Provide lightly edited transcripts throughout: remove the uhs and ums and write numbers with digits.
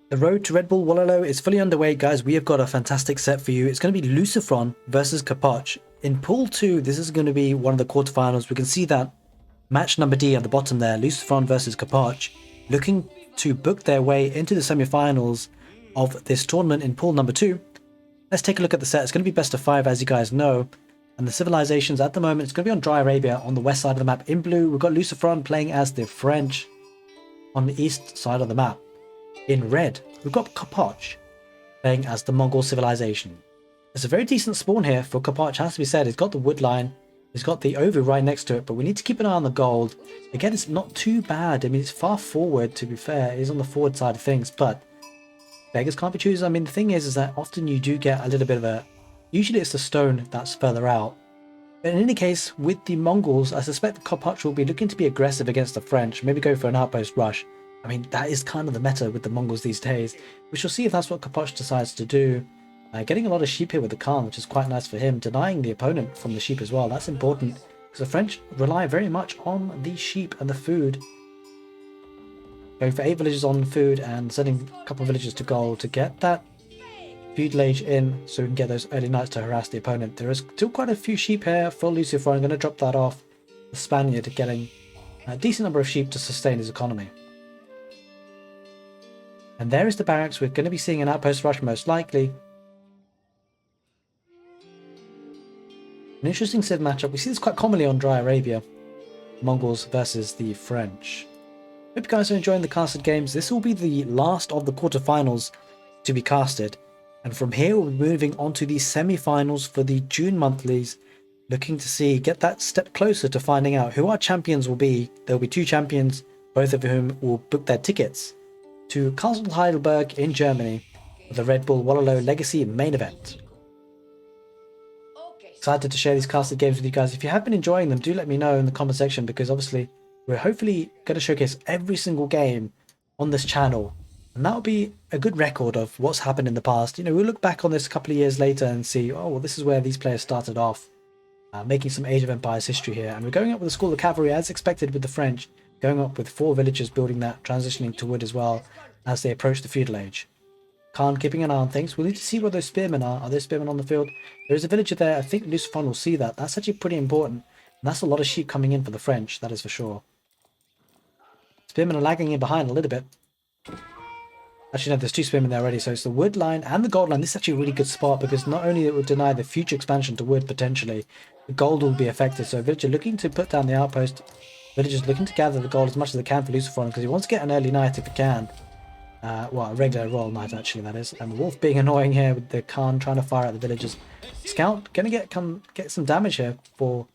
The road to Redbull Wololo is fully underway, guys. We have got a fantastic set for you. It's going to be Lucifron versus Capoch. In Pool 2, this is going to be one of the quarterfinals. We can see that match number D at the bottom there, Lucifron versus Capoch, looking to book their way into the semi-finals of this tournament in Pool number 2. Let's take a look at the set. It's going to be best of 5, as you guys know. And the civilizations at the moment, it's going to be on Dry Arabia on the west side of the map. In blue, we've got Lucifron playing as the French on the east side of the map. In red, we've got Capoch playing as the Mongol civilization. It's a very decent spawn here for Capoch, has to be said. It's got the wood line, it's got the Ovu right next to it, but we need to keep an eye on the gold. Again, it's not too bad. I mean, it's far forward, to be fair. It is on the forward side of things, but beggars can't be choosers. I mean, the thing is that often you do get a little bit of a... Usually it's the stone that's further out. But in any case, with the Mongols, I suspect Capoch will be looking to be aggressive against the French, maybe go for an outpost rush. I mean, that is kind of the meta with the Mongols these days. We shall see if that's what Capoch decides to do. Getting a lot of sheep here with the Khan, which is quite nice for him. Denying the opponent from the sheep as well. That's important, because the French rely very much on the sheep and the food. Going for 8 villages on food and sending a couple of villages to gold to get that feudalage in, so we can get those early knights to harass the opponent. There is still quite a few sheep here for Lucifron. I'm going to drop that off. The Spaniard getting a decent number of sheep to sustain his economy. And there is the barracks. We're going to be seeing an outpost rush most likely. An interesting civ matchup. We see this quite commonly on Dry Arabia. Mongols versus the French. Hope you guys are enjoying the casted games. This will be the last of the quarterfinals to be casted. And from here we'll be moving on to the semi-finals for the June monthlies. Looking to get that step closer to finding out who our champions will be. There will be 2 champions, both of whom will book their tickets to Castle Heidelberg in Germany for the Redbull Wololo Legacy main event. Excited to share these casted games with you guys. If you have been enjoying them, do let me know in the comment section, because obviously we're hopefully going to showcase every single game on this channel, and that'll be a good record of what's happened in the past. You know, we'll look back on this a couple of years later and see, oh, well, this is where these players started off, making some Age of Empires history here. And we're going up with a school of cavalry as expected with the French, going up with 4 villagers building that, transitioning to wood as well as they approach the feudal age. Khan keeping an eye on things. We'll need to see where those spearmen are. Are there spearmen on the field? There is a villager there. I think Lucifron will see that. That's actually pretty important. And that's a lot of sheep coming in for the French, that is for sure. Spearmen are lagging in behind a little bit. Actually, no, there's 2 spearmen there already. So it's the wood line and the gold line. This is actually a really good spot, because not only it will deny the future expansion to wood potentially, the gold will be affected. So villager looking to put down the outpost. Villagers looking to gather the gold as much as they can for Lucifron, because he wants to get an early knight if he can. Well, a regular royal knight actually, that is. And the wolf being annoying here with the Khan trying to fire at the villagers. Scout gonna get some damage here for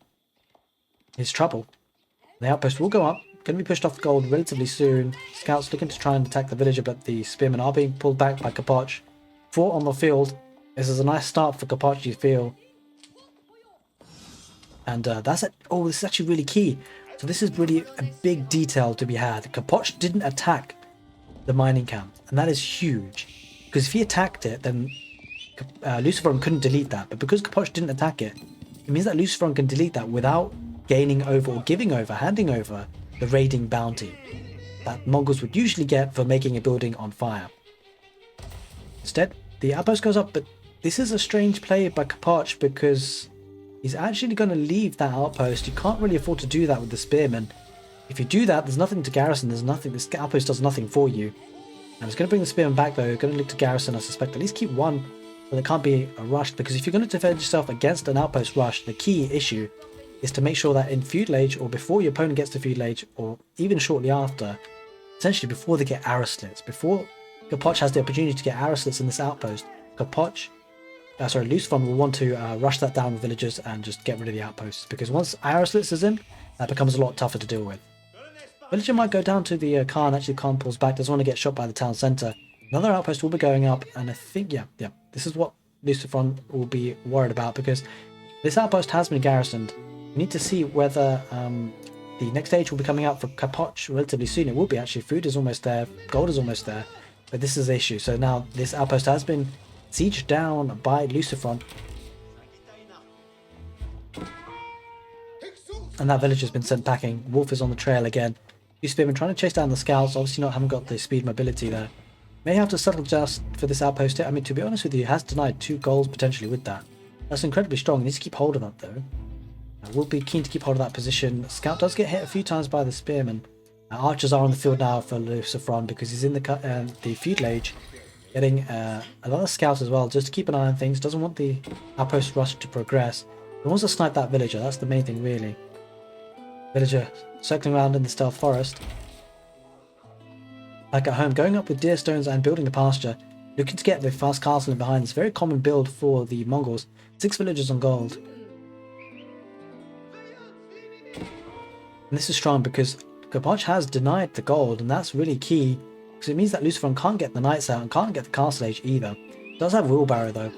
his trouble. The outpost will go up. Gonna be pushed off the gold relatively soon. Scouts looking to try and attack the villager, but the spearmen are being pulled back by Capoch. 4 on the field. This is a nice start for Capoch, you feel. And that's it. Oh, this is actually really key. So this is really a big detail to be had. Capoch didn't attack the mining camp, and that is huge, because if he attacked it, then Lucifron couldn't delete that. But because Capoch didn't attack it, it means that Lucifron can delete that without gaining over or giving over, handing over the raiding bounty that Mongols would usually get for making a building on fire. Instead, the outpost goes up, but this is a strange play by Capoch, because he's actually going to leave that outpost. You can't really afford to do that with the spearmen. If you do that, there's nothing to garrison. There's nothing. This outpost does nothing for you. And it's going to bring the spearmen back, though. You're going to look to garrison, I suspect. At least keep 1, but there can't be a rush, because if you're going to defend yourself against an outpost rush, the key issue is to make sure that in feudal age, or before your opponent gets to feudal age, or even shortly after, essentially before they get arrow slits, before Capoch has the opportunity to get arrow slits in this outpost, Lucifron will want to rush that down with villagers and just get rid of the outposts, because once arrow slits is in, that becomes a lot tougher to deal with. Villager might go down to the Khan. Actually, Khan pulls back, doesn't want to get shot by the town centre. Another outpost will be going up, and I think, yeah, this is what Lucifron will be worried about, because this outpost has been garrisoned. We need to see whether the next stage will be coming out for Capoch relatively soon. It will be, actually. Food is almost there, gold is almost there, but this is the issue. So now this outpost has been sieged down by Lucifron, and that village has been sent packing. Wolf is on the trail again. Spearmen trying to chase down the scouts. Obviously haven't got the speed mobility there. May have to settle just for this outpost here. I mean, to be honest with you, he has denied 2 goals potentially with that. That's incredibly strong. He needs to keep hold of that though. We'll be keen to keep hold of that position. Scout does get hit a few times by the spearman. Archers are on the field now for Lucifron because he's in the fuselage, getting a lot of scouts as well, just to keep an eye on things. Doesn't want the outpost rush to progress. He wants to snipe that villager. That's the main thing, really. Villager circling around in the stealth forest. Like at home, going up with deer stones and building a pasture, looking to get the fast castle in behind. It's a very common build for the Mongols. 6 villagers on gold. And this is strong because Capoch has denied the gold, and that's really key because it means that Lucifron can't get the knights out and can't get the castle age either. Does have wheelbarrow though.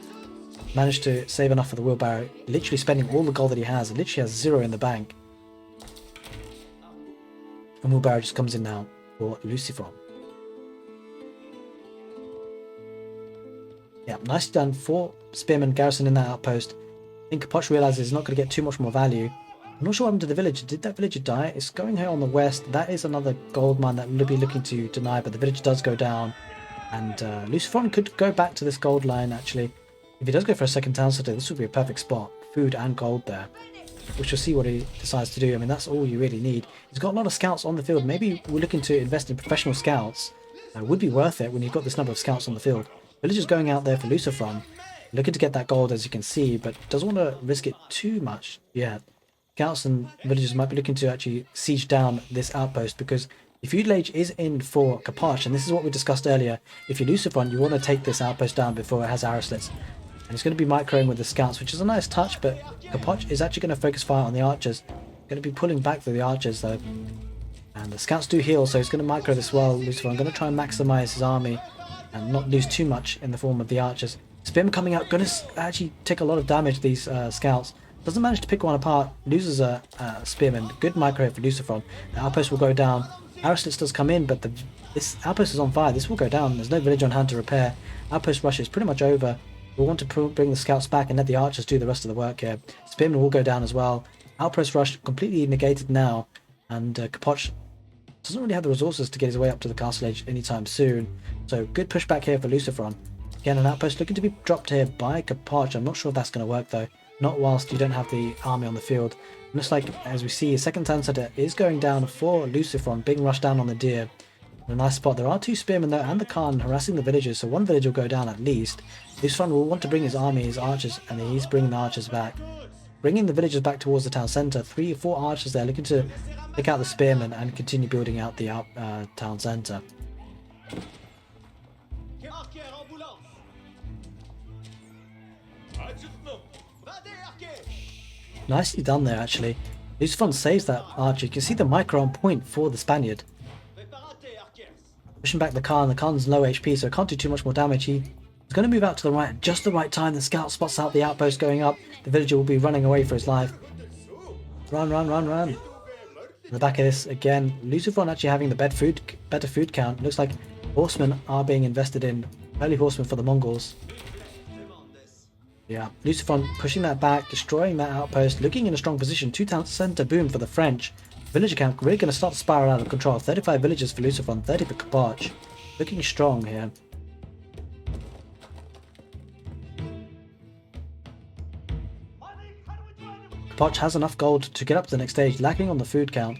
Managed to save enough for the wheelbarrow, literally spending all the gold that he has. It literally has 0 in the bank. And wheelbarrow just comes in now for Lucifron. Yeah, nicely done. 4 spearmen garrison in that outpost. I think Capoch realizes he's not going to get too much more value. I'm not sure what happened to the villager. Did that villager die? It's going here on the west. That is another gold mine that we'll be looking to deny, but the villager does go down. And Lucifron could go back to this gold line, actually. If he does go for a second town center, this would be a perfect spot. Food and gold there. We shall see what he decides to do. I mean, that's all you really need. He's got a lot of scouts on the field. Maybe we're looking to invest in professional scouts. It would be worth it when you've got this number of scouts on the field. Villager's going out there for Lucifron. Looking to get that gold, as you can see, but doesn't want to risk it too much yet. Scouts and villagers might be looking to actually siege down this outpost because the fuselage is in for Capoch, and this is what we discussed earlier. If you're Lucifron, you want to take this outpost down before it has arrow slits. And it's going to be microing with the scouts, which is a nice touch, but Capoch is actually going to focus fire on the archers. Going to be pulling back for the archers though. And the scouts do heal, so he's going to micro this well. Lucifron going to try and maximize his army and not lose too much in the form of the archers. Spearman coming out, going to actually take a lot of damage, these scouts. Doesn't manage to pick one apart, loses a spearman. Good micro hit for Lucifron. The outpost will go down. Arrow slits does come in, but this outpost is on fire. This will go down. There's no village on hand to repair. Outpost rush is pretty much over. We'll want to bring the scouts back and let the archers do the rest of the work here. Spearman will go down as well. Outpost rush completely negated now, and Capoch doesn't really have the resources to get his way up to the castle age anytime soon. So good pushback here for Lucifron. Again, an outpost looking to be dropped here by Capoch. I'm not sure if that's going to work though. Not whilst you don't have the army on the field. Looks like, as we see, a second town center is going down for Lucifron, being rushed down on the deer. In a nice spot. There are 2 spearmen though, and the Khan harassing the villagers, so one village will go down at least. Lucifron will want to bring his army, his archers, and he's bringing the archers back. Bringing the villagers back towards the town center. 3 or 4 archers there looking to pick out the spearmen and continue building out the town center. Nicely done there, actually. Lucifron saves that archer. You can see the micro on point for the Spaniard. Pushing back the Khan. The Khan's low HP, so can't do too much more damage. He's going to move out to the right at just the right time. The scout spots out the outpost going up. The villager will be running away for his life. Run, run, run, run. In the back of this, again, Lucifron actually having the better food count. Looks like horsemen are being invested in. Early horsemen for the Mongols. Yeah, Lucifron pushing that back, destroying that outpost, looking in a strong position. 2 town center boom for the French. Villager count really going to start to spiral out of control. 35 villagers for Lucifron, 30 for Capoch. Looking strong here. Capoch has enough gold to get up to the next stage, lacking on the food count.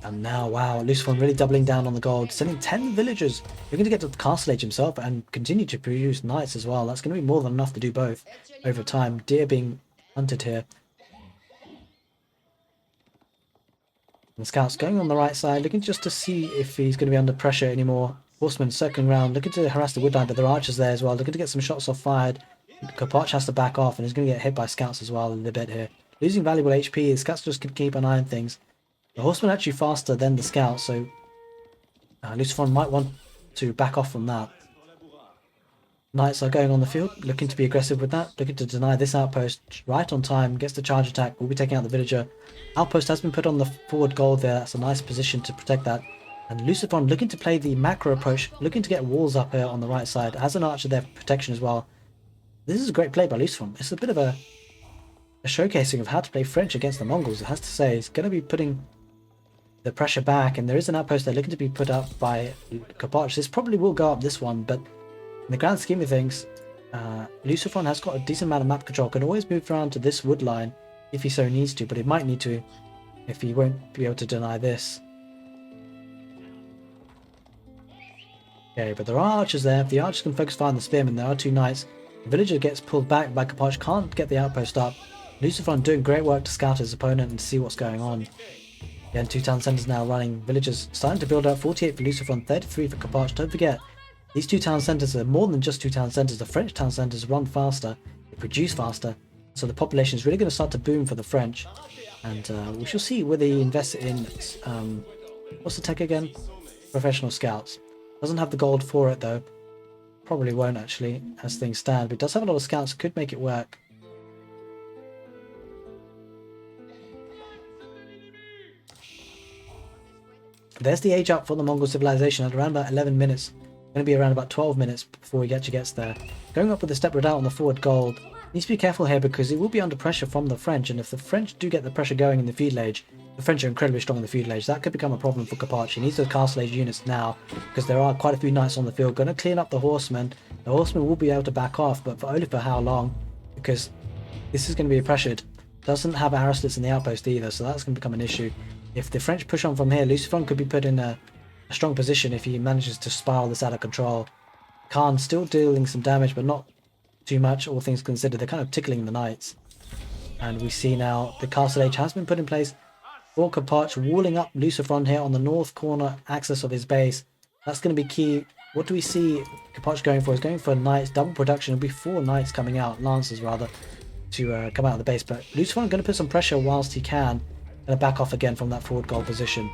And now, wow, Lucifron really doubling down on the gold, sending 10 villagers. You're going to get to the castle age himself and continue to produce knights as well. That's going to be more than enough to do both over time. Deer being hunted here. And scouts going on the right side, looking just to see if he's going to be under pressure anymore. Horsemen circling around, looking to harass the woodline, but there are archers there as well, looking to get some shots off fired. Capoch has to back off and he's going to get hit by scouts as well a little bit here. Losing valuable HP, the scouts just can keep an eye on things. The horsemen are actually faster than the scouts, so Lucifron might want to back off from that. Knights are going on the field, looking to be aggressive with that, looking to deny this outpost right on time, gets the charge attack, will be taking out the villager. Outpost has been put on the forward gold there, that's a nice position to protect that. And Lucifron looking to play the macro approach, looking to get walls up here on the right side, has an archer there for protection as well. This is a great play by Lucifron. It's a bit of a showcasing of how to play French against the Mongols, it has to say. He's going to be putting the pressure back, and there is an outpost there looking to be put up by Capoch. This probably will go up this one, but in the grand scheme of things, Lucifron has got a decent amount of map control, can always move around to this wood line if he so needs to, but he might need to if he won't be able to deny this. Okay, but there are archers there. If the archers can focus fire on the spearmen, there are two knights. The villager gets pulled back by Capoch, can't get the outpost up. Lucifron doing great work to scout his opponent and see what's going on. Again, two town centers now running. Villagers starting to build up. 48 for Lucifron, 33 for Capoch. Don't forget, these two town centers are more than just two town centers. The French town centers run faster, they produce faster, so the population is really going to start to boom for the French. And we shall see whether he invests in, what's the tech again? Professional scouts. Doesn't have the gold for it though. Probably won't actually, as things stand, but it does have a lot of scouts, could make it work. There's the age up for the Mongol civilization at around about 11 minutes. Going to be around about 12 minutes before he actually gets there. Going up with the step redoubt on the forward gold. Needs to be careful here because he will be under pressure from the French, and if the French do get the pressure going in the feudal age, the French are incredibly strong in the feudal age, that could become a problem for Capoch. He needs those castle age units now because there are quite a few knights on the field. Going to clean up the horsemen. The horsemen will be able to back off, but for only for how long? Because this is going to be pressured. Doesn't have arrow slits in the outpost either, so that's going to become an issue. If the French push on from here, Lucifron could be put in a strong position if he manages to spiral this out of control. Khan still dealing some damage, but not too much, all things considered. They're kind of tickling the knights. And we see now the castle age has been put in place for Capoch, walling up Lucifron here on the north corner axis of his base. That's going to be key. What do we see Capoch going for? He's going for knights, double production. It'll be 4 knights coming out, lancers rather, to come out of the base. But Lucifron going to put some pressure whilst he can. Going to back off again from that forward goal position.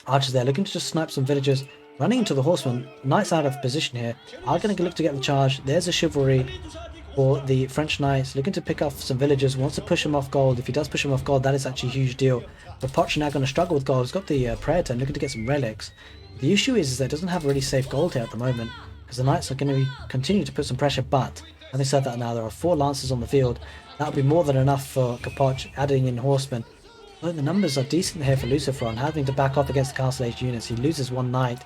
Archers there looking to just snipe some villagers. Running into the horsemen. Knights out of position here. Are going to look to get the charge. There's a chivalry for the French knights. Looking to pick off some villagers. Wants to push him off gold. If he does push him off gold, that is actually a huge deal. But Poch now going to struggle with gold. He's got the prayer turn. Looking to get some relics. The issue is that it doesn't have really safe gold here at the moment. Because the knights are going to continue to put some pressure. But having said that, now there are 4 lancers on the field. That would be more than enough for Capoch, adding in horsemen. Well, the numbers are decent here for Lucifron, having to back off against the castle age units. He loses 1 knight.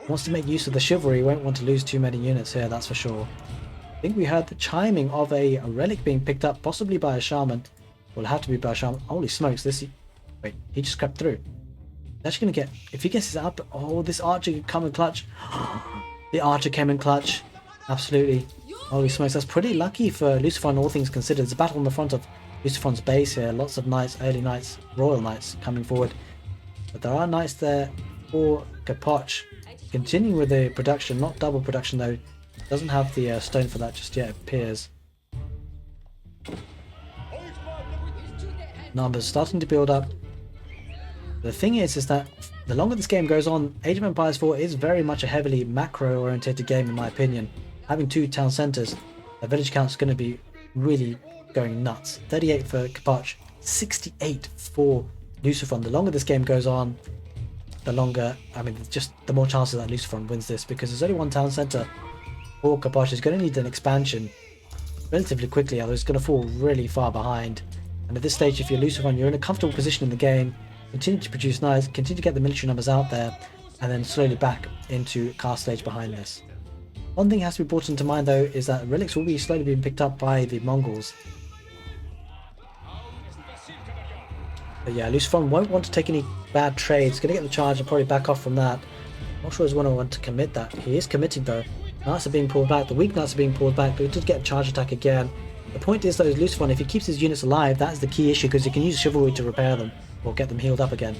Wants to make use of the chivalry, won't want to lose too many units here, that's for sure. I think we heard the chiming of a relic being picked up, possibly by a shaman. Will have to be by a shaman. Holy smokes, this... Wait, he just crept through. He's actually going to get... If he gets his up... Oh, this archer could come in clutch. The archer came in clutch. Absolutely. Holy smokes, that's pretty lucky for Lucifron, all things considered. There's a battle on the front of Lucifron's base here. Lots of knights, early knights, royal knights coming forward. But there are knights there for Capoch. Continuing with the production, not double production though. Doesn't have the stone for that just yet, it appears. Numbers starting to build up. The thing is that the longer this game goes on, Age of Empires 4 is very much a heavily macro orientated game in my opinion. Having 2 town centres, the village count is going to be really going nuts. 38 for Capoch, 68 for Lucifron. The longer this game goes on, the longer, I mean, just the more chances that Lucifron wins this, because there's only 1 town centre for Capoch. Is going to need an expansion relatively quickly, otherwise it's going to fall really far behind. And at this stage, if you're Lucifron, you're in a comfortable position in the game. Continue to produce knights, continue to get the military numbers out there, and then slowly back into castle age behind this. One thing has to be brought into mind though is that relics will be slowly being picked up by the Mongols. But yeah, Lucifron won't want to take any bad trades. Going to get the charge and probably back off from that. Not sure he's going to want to commit that. He is committing though. Knights are being pulled back. The weak knights are being pulled back, but he did get a charge attack again. The point is though, is Lucifron, if he keeps his units alive, that's the key issue, because he can use chivalry to repair them or get them healed up again.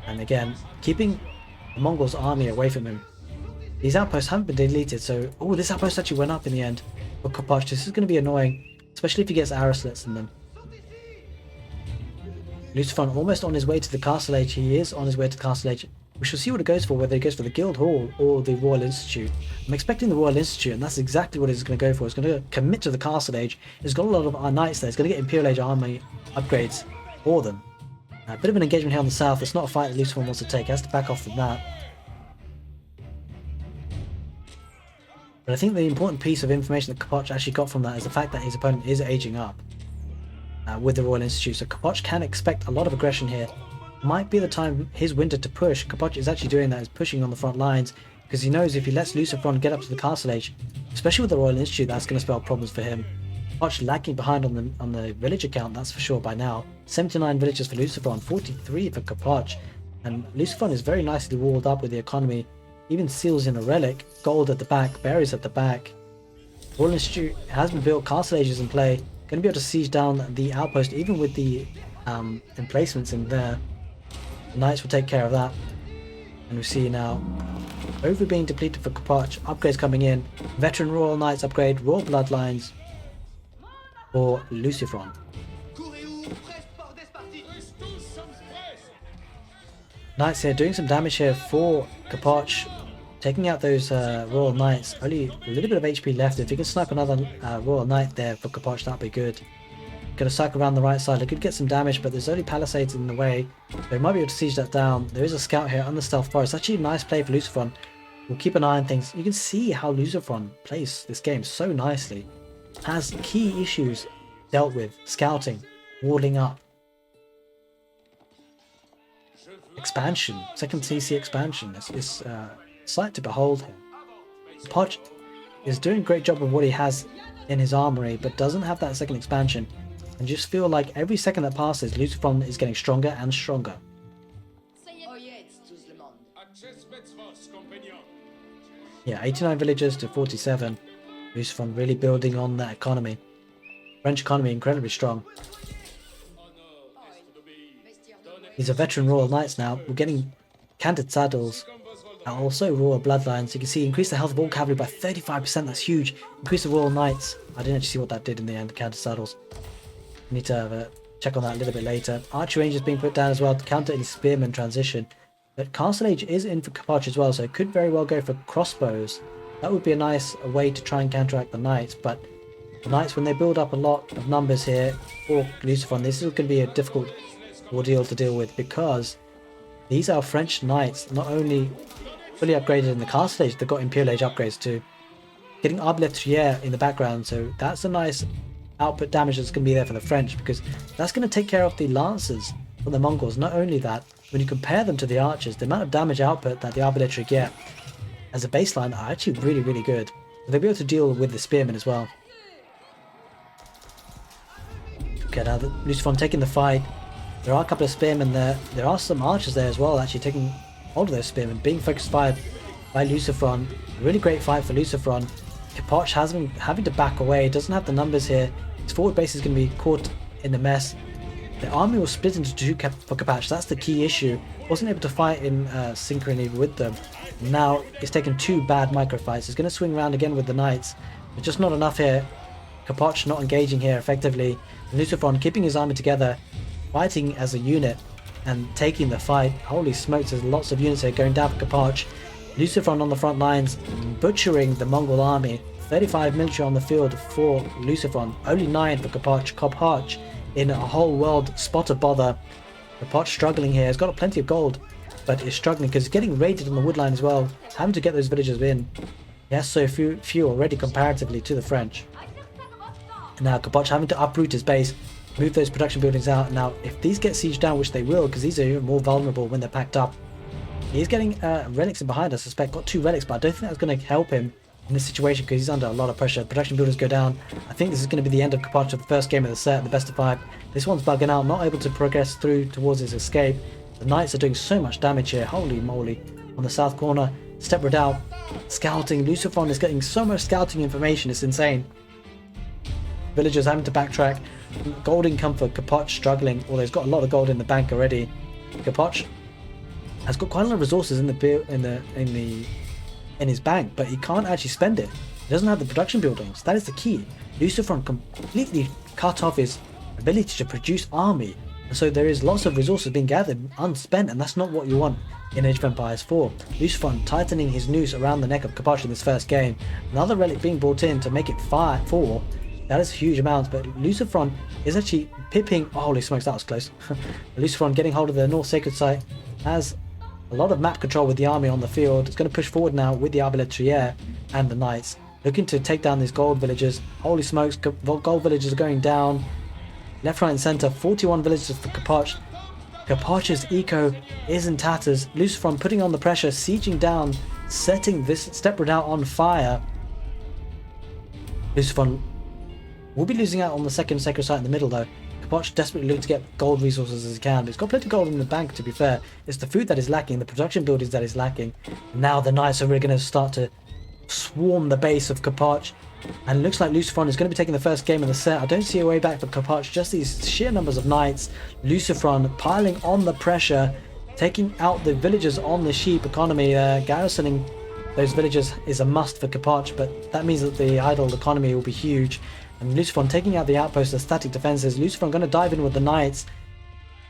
And again, keeping the Mongols' army away from him. These outposts haven't been deleted, so... Oh, this outpost actually went up in the end for Capoch. This is going to be annoying, especially if he gets arrow slits in them. Lucifron almost on his way to the castle age. He is on his way to the castle age. We shall see what it goes for, whether he goes for the Guild Hall or the Royal Institute. I'm expecting the Royal Institute, and that's exactly what he's going to go for. He's going to commit to the castle age. He's got a lot of our knights there. He's going to get Imperial Age army upgrades for them. A bit of an engagement here on the south. It's not a fight that Lucifron wants to take. He has to back off from that. But I think the important piece of information that Capoch actually got from that is the fact that his opponent is aging up. with the Royal Institute. So Capoch can expect a lot of aggression here. Might be the time his winter to push. Capoch is actually doing that, is pushing on the front lines, because he knows if he lets Lucifron get up to the castle age, especially with the Royal Institute, that's going to spell problems for him. Capoch lagging behind on the villager count, that's for sure by now. 79 villagers for Lucifron, 43 for Capoch, and Lucifron is very nicely walled up with the economy. Even seals in a relic, gold at the back, berries at the back. Royal Institute has been built, castle age is in play, going to be able to siege down the outpost even with the emplacements in there. The Knights will take care of that. And we see now over being depleted for Capoch, upgrades coming in, Veteran Royal Knights upgrade, Royal Bloodlines for Lucifron. Knights here doing some damage here for Capoch, taking out those Royal Knights. Only a little bit of HP left. If you can snipe another Royal Knight there for Capoch, that'd be good. Gonna cycle around the right side. They could get some damage, but there's only palisades in the way. They might be able to siege that down. There is a scout here on the stealth forest. Actually a nice play for Lucifron. We'll keep an eye on things. You can see how Lucifron plays this game so nicely. Has key issues dealt with. Scouting, warding up. Expansion, second CC expansion. It's sight to behold him. Capoch is doing a great job of what he has in his armory, but doesn't have that second expansion. And just feel like every second that passes, Lucifron is getting stronger and stronger. Yeah, 89 villagers to 47. Lucifron really building on that economy. French economy incredibly strong. These are veteran Royal Knights now. We're getting canted saddles and also Royal Bloodlines. You can see increase the health of all cavalry by 35%. That's huge. Increase the Royal Knights. I didn't actually see what that did in the end. Canted saddles. Need to check on that a little bit later. Archer range is being put down as well to counter any spearman transition. But Castle Age is in for Capoch as well, so it could very well go for crossbows. That would be a nice way to try and counteract the Knights, but the Knights, when they build up a lot of numbers here for Lucifron, this is going to be a difficult ordeal to deal with, because these are French Knights, not only fully upgraded in the Castle Age, they've got Imperial Age upgrades too. Getting Aoe4 in the background, so that's a nice output damage that's going to be there for the French, because that's going to take care of the Lancers from the Mongols. Not only that, when you compare them to the Archers, the amount of damage output that the Aoe4 get as a baseline are actually really good. They'll be able to deal with the Spearmen as well. Okay, now Lucifron taking the fight. There are a couple of Spearmen there. There are some Archers there as well, actually taking hold of those Spearmen. Being focused fired by Lucifron. A really great fight for Lucifron. Capoch has been having to back away. Doesn't have the numbers here. His forward base is going to be caught in the mess. The army was split into two for Capoch. That's the key issue. Wasn't able to fight in synchrony with them. Now it's taken two bad micro fights. He's going to swing around again with the Knights. But just not enough here. Capoch not engaging here effectively. Lucifron keeping his army together, fighting as a unit and taking the fight. Holy smokes, there's lots of units here going down for Capoch. Lucifron on the front lines, butchering the Mongol army. 35 military on the field for Lucifron, only 9 for Capoch. Capoch in a whole world spot of bother. Capoch struggling here, he's got plenty of gold, but is struggling because he's getting raided on the woodline as well, having to get those villagers in. He has so few already comparatively to the French. And now Capoch having to uproot his base, move those production buildings out. Now if these get sieged down, which they will, because these are even more vulnerable when they're packed up, he's getting relics in behind, I suspect. Got 2 relics, but I don't think that's going to help him in this situation because he's under a lot of pressure. Production buildings go down. I think this is going to be the end of Capoch of the first game of the set, the best of 5. This one's bugging out, not able to progress through towards his escape. The Knights are doing so much damage here, holy moly. On the south corner, Step Redoubt, scouting. Lucifron is getting so much scouting information, it's insane. Villagers having to backtrack. Gold income for Capoch struggling, although he's got a lot of gold in the bank already. Capoch has got quite a lot of resources in his bank, but he can't actually spend it. He doesn't have the production buildings. That is the key. Lucifron completely cut off his ability to produce army, and so there is lots of resources being gathered unspent, and that's not what you want in Age of Empires 4. Lucifron tightening his noose around the neck of Capoch in this first game. Another relic being brought in to make it 4. That is huge amounts, but Lucifron is actually pipping. Oh, holy smokes, that was close. Lucifron getting hold of the North Sacred Site, has a lot of map control with the army on the field. It's going to push forward now with the Aoe4 and the Knights, looking to take down these gold villagers. Holy smokes, gold villagers are going down. Left, right, and center. 41 villages for Capoch. Capoch's eco is in tatters. Lucifron putting on the pressure, sieging down, setting this Step Redoubt on fire. Lucifron will be losing out on the second sacred site in the middle though. Capoch desperately looking to get gold resources as he can, but he's got plenty of gold in the bank to be fair. It's the food that is lacking, the production buildings that is lacking. Now the knights are really going to start to swarm the base of Capoch. And it looks like Lucifron is going to be taking the first game of the set. I don't see a way back for Capoch, just these sheer numbers of knights. Lucifron piling on the pressure, taking out the villagers on the sheep economy. Garrisoning those villagers is a must for Capoch, but that means that the idle economy will be huge. And Lucifron taking out the outposts, the static defenses. Lucifron going to dive in with the knights,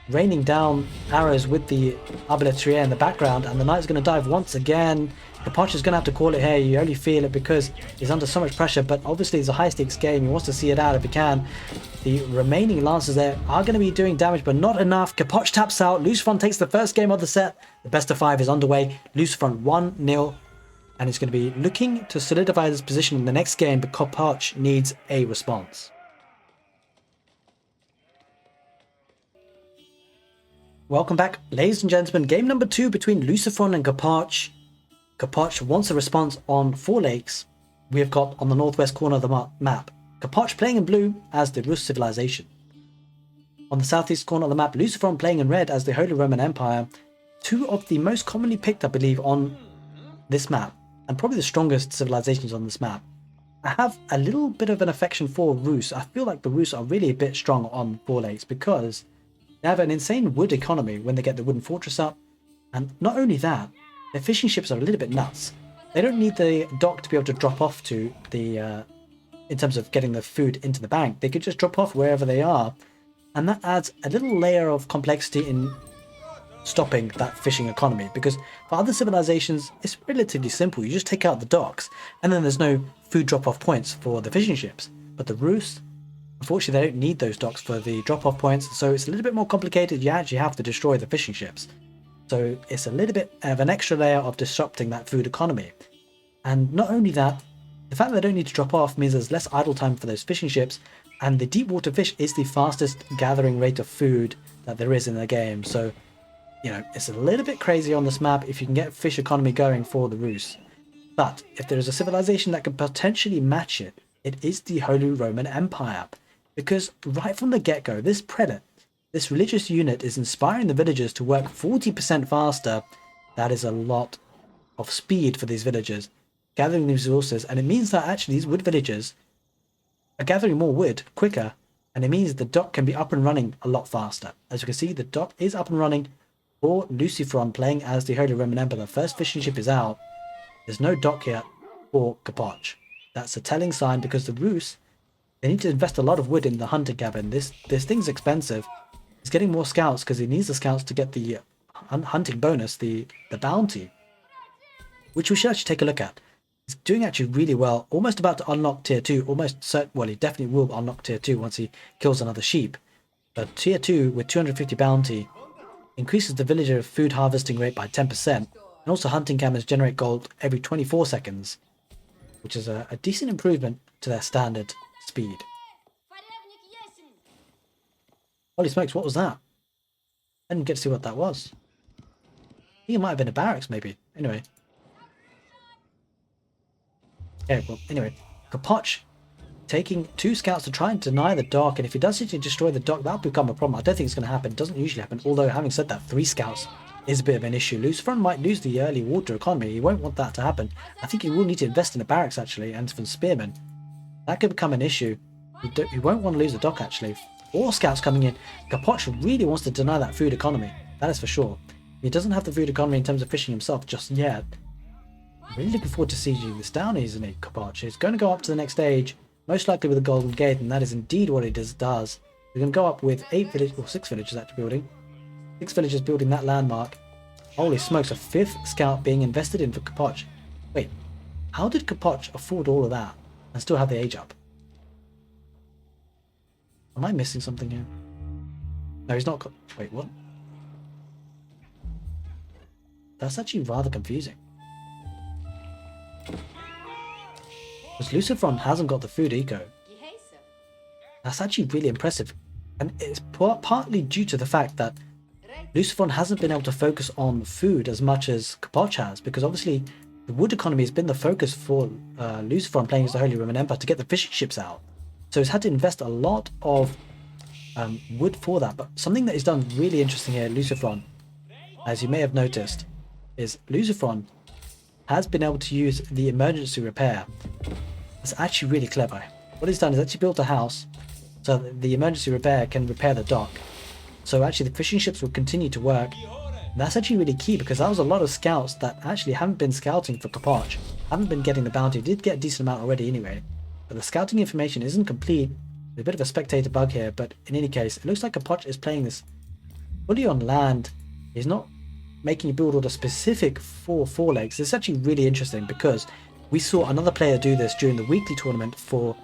raining down arrows with the Arbaletier in the background, and the knight's going to dive once again. Capoch is going to have to call it here. You only feel it because he's under so much pressure, but obviously it's a high stakes game. He wants to see it out if he can. The remaining lancers there are going to be doing damage, but not enough. Capoch taps out. Lucifron takes the first game of the set. The best of 5 is underway. Lucifron 1-0, and he's going to be looking to solidify his position in the next game, but Capoch needs a response. Welcome back, ladies and gentlemen. Game number 2 between Lucifron and Capoch. Capoch wants a response on 4 lakes. We have got on the northwest corner of the map Capoch playing in blue as the Rus civilization. On the southeast corner of the map, Lucifron playing in red as the Holy Roman Empire. 2 of the most commonly picked, I believe, on this map, and probably the strongest civilizations on this map. I have a little bit of an affection for Rus. I feel like the Rus are really a bit strong on 4 lakes because they have an insane wood economy when they get the wooden fortress up, and not only that, their fishing ships are a little bit nuts. They don't need the dock to be able to drop off to the, in terms of getting the food into the bank. They could just drop off wherever they are, and that adds a little layer of complexity in stopping that fishing economy, because for other civilizations it's relatively simple. You just take out the docks and then there's no food drop-off points for the fishing ships. But the Rus, unfortunately, they don't need those docks for the drop-off points, so it's a little bit more complicated. You actually have to destroy the fishing ships. So it's a little bit of an extra layer of disrupting that food economy. And not only that, the fact that they don't need to drop off means there's less idle time for those fishing ships, and the deep water fish is the fastest gathering rate of food that there is in the game. So, you know, it's a little bit crazy on this map if you can get fish economy going for the Rus. But if there is a civilization that can potentially match it, it is the Holy Roman Empire. Because right from the get-go, this prelate, this religious unit, is inspiring the villagers to work 40% faster. That is a lot of speed for these villagers, gathering these resources, and it means that actually these wood villagers are gathering more wood quicker, and it means the dock can be up and running a lot faster. As you can see, the dock is up and running for Lucifron playing as the Holy Roman Emperor. The first fishing ship is out. There's no dock yet for Capoch. That's a telling sign, because the Rus, they need to invest a lot of wood in the hunting cabin. This thing's expensive. He's getting more scouts because he needs the scouts to get the hunting bonus, the bounty, which we should actually take a look at. He's doing actually really well, almost about to unlock tier 2, almost certain, well, he definitely will unlock tier 2 once he kills another sheep. But tier 2 with 250 bounty increases the villager food harvesting rate by 10%, and also hunting cabins generate gold every 24 seconds, which is a decent improvement to their standard speed. Holy smokes, what was that? I didn't get to see what that was. I think it might have been a barracks, maybe. Anyway. Okay, well, anyway. Capoch taking 2 scouts to try and deny the dock, and if he does actually destroy the dock, that'll become a problem. I don't think it's going to happen. It doesn't usually happen, although having said that, 3 scouts is a bit of an issue. Lucifron might lose the early water economy. He won't want that to happen. I think he will need to invest in a barracks, actually, and some spearmen. That could become an issue. He won't want to lose the dock, actually. 4 scouts coming in. Capoch really wants to deny that food economy. That is for sure. He doesn't have the food economy in terms of fishing himself just yet. I'm really looking forward to sieging this down, isn't he, Capoch? He's going to go up to the next stage, most likely with a golden gate, and that is indeed what he does. We're going to go up with 8 villages, or 6 villages actually building. 6 villagers building that landmark. Holy smokes, a 5th scout being invested in for Capoch. Wait, how did Capoch afford all of that and still have the age up? Am I missing something here? No, he's not. Wait, what? That's actually rather confusing. Because Lucifron hasn't got the food eco. That's actually really impressive. And it's partly due to the fact that Lucifron hasn't been able to focus on food as much as Capoch has, because obviously the wood economy has been the focus for Lucifron playing as the Holy Roman Empire to get the fishing ships out. So he's had to invest a lot of wood for that. But something that is done really interesting here, Lucifron, as you may have noticed, is Lucifron has been able to use the emergency repair. It's actually really clever. What he's done is actually built a house so that the emergency repair can repair the dock. So actually the fishing ships will continue to work. And that's actually really key, because that was a lot of scouts that actually haven't been scouting for Capoch, haven't been getting the bounty. Did get a decent amount already anyway, but the scouting information isn't complete. There's a bit of a spectator bug here, but in any case, it looks like Capoch is playing this fully on land. He's not making you build all the specific four legs. It's actually really interesting, because we saw another player do this during the weekly tournament for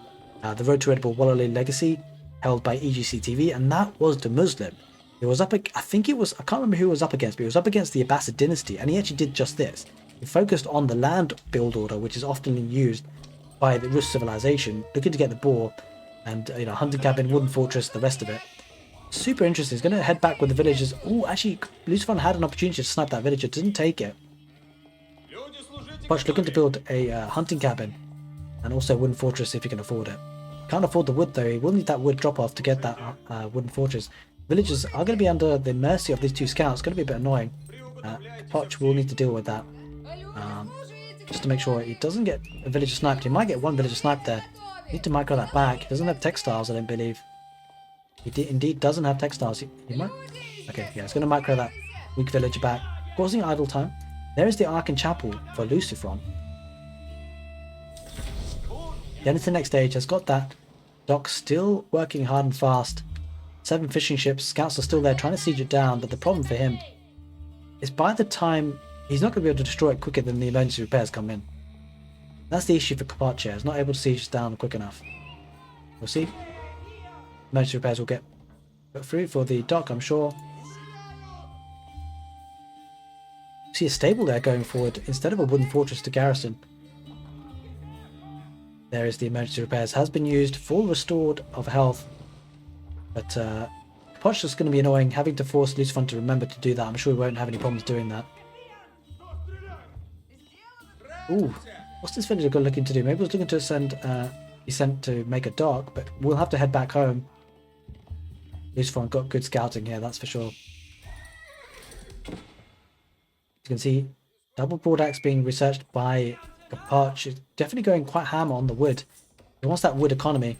the Road to Redbull Wololo Legacy, held by egctv, and that was the Muslim. It was up, I think it was, I can't remember who it was up against, but it was up against the Abbasid dynasty, and he actually did just this. He focused on the land build order, which is often used by the Rus civilization, looking to get the boar, and hunting cabin, wooden fortress, the rest of it. Super interesting. He's going to head back with the villagers. Oh, actually, Lucifron had an opportunity to snipe that villager, didn't take it. Capoch looking to build a hunting cabin, and also a wooden fortress if he can afford it. Can't afford the wood though. He will need that wood drop off to get that wooden fortress. Villagers are going to be under the mercy of these two scouts. It's going to be a bit annoying. Capoch will need to deal with that, just to make sure he doesn't get a villager sniped. He might get one villager sniped there. Need to micro that back. He doesn't have textiles, I don't believe. He indeed doesn't have textiles. He might. Okay, yeah, it's going to micro that weak villager back, causing idle time. There is the Ark and Chapel for Lucifron. Then into the next stage has got that dock still working hard and fast. 7 fishing ships, scouts are still there trying to siege it down, but the problem for him is by the time he's not going to be able to destroy it quicker than the emergency repairs come in. That's the issue for Capoch here. He's not able to siege it down quick enough. We'll see. Emergency repairs will get put through for the dock, I'm sure. See a stable there going forward instead of a wooden fortress to garrison. There is the emergency repairs. Has been used, full restored of health. But Capoch is going to be annoying, having to force Lucifron to remember to do that. I'm sure he won't have any problems doing that. Ooh, what's this villager looking to do? Maybe he's looking to send, be sent to make a dock, but we'll have to head back home. Lucifron got good scouting here, that's for sure. As you can see, double broad axe being researched by Capoch. Is definitely going quite ham on the wood. He wants that wood economy.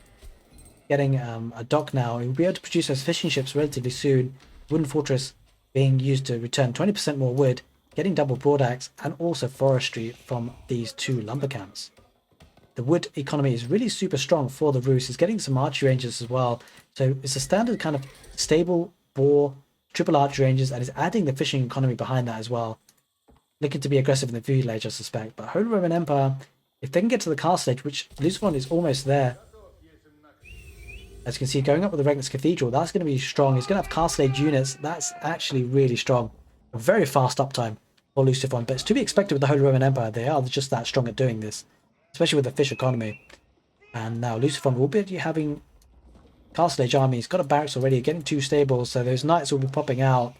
Getting a dock now. He'll be able to produce those fishing ships relatively soon. Wooden fortress being used to return 20% more wood. Getting double broad axe and also forestry from these 2 lumber camps. The wood economy is really super strong for the Rus. He's getting some archery ranges as well. So it's a standard kind of stable boar, triple archery ranges, and is adding the fishing economy behind that as well. Looking to be aggressive in the food age, I suspect. But Holy Roman Empire, if they can get to the castle age, which Lucifron is almost there. As you can see, going up with the Relics Cathedral, that's going to be strong. He's going to have castle age units. That's actually really strong. A very fast uptime for Lucifron, but it's to be expected with the Holy Roman Empire. They are just that strong at doing this, especially with the fish economy. And now Lucifron will be having castle age army. He's got a barracks already, getting 2 stables, so those knights will be popping out.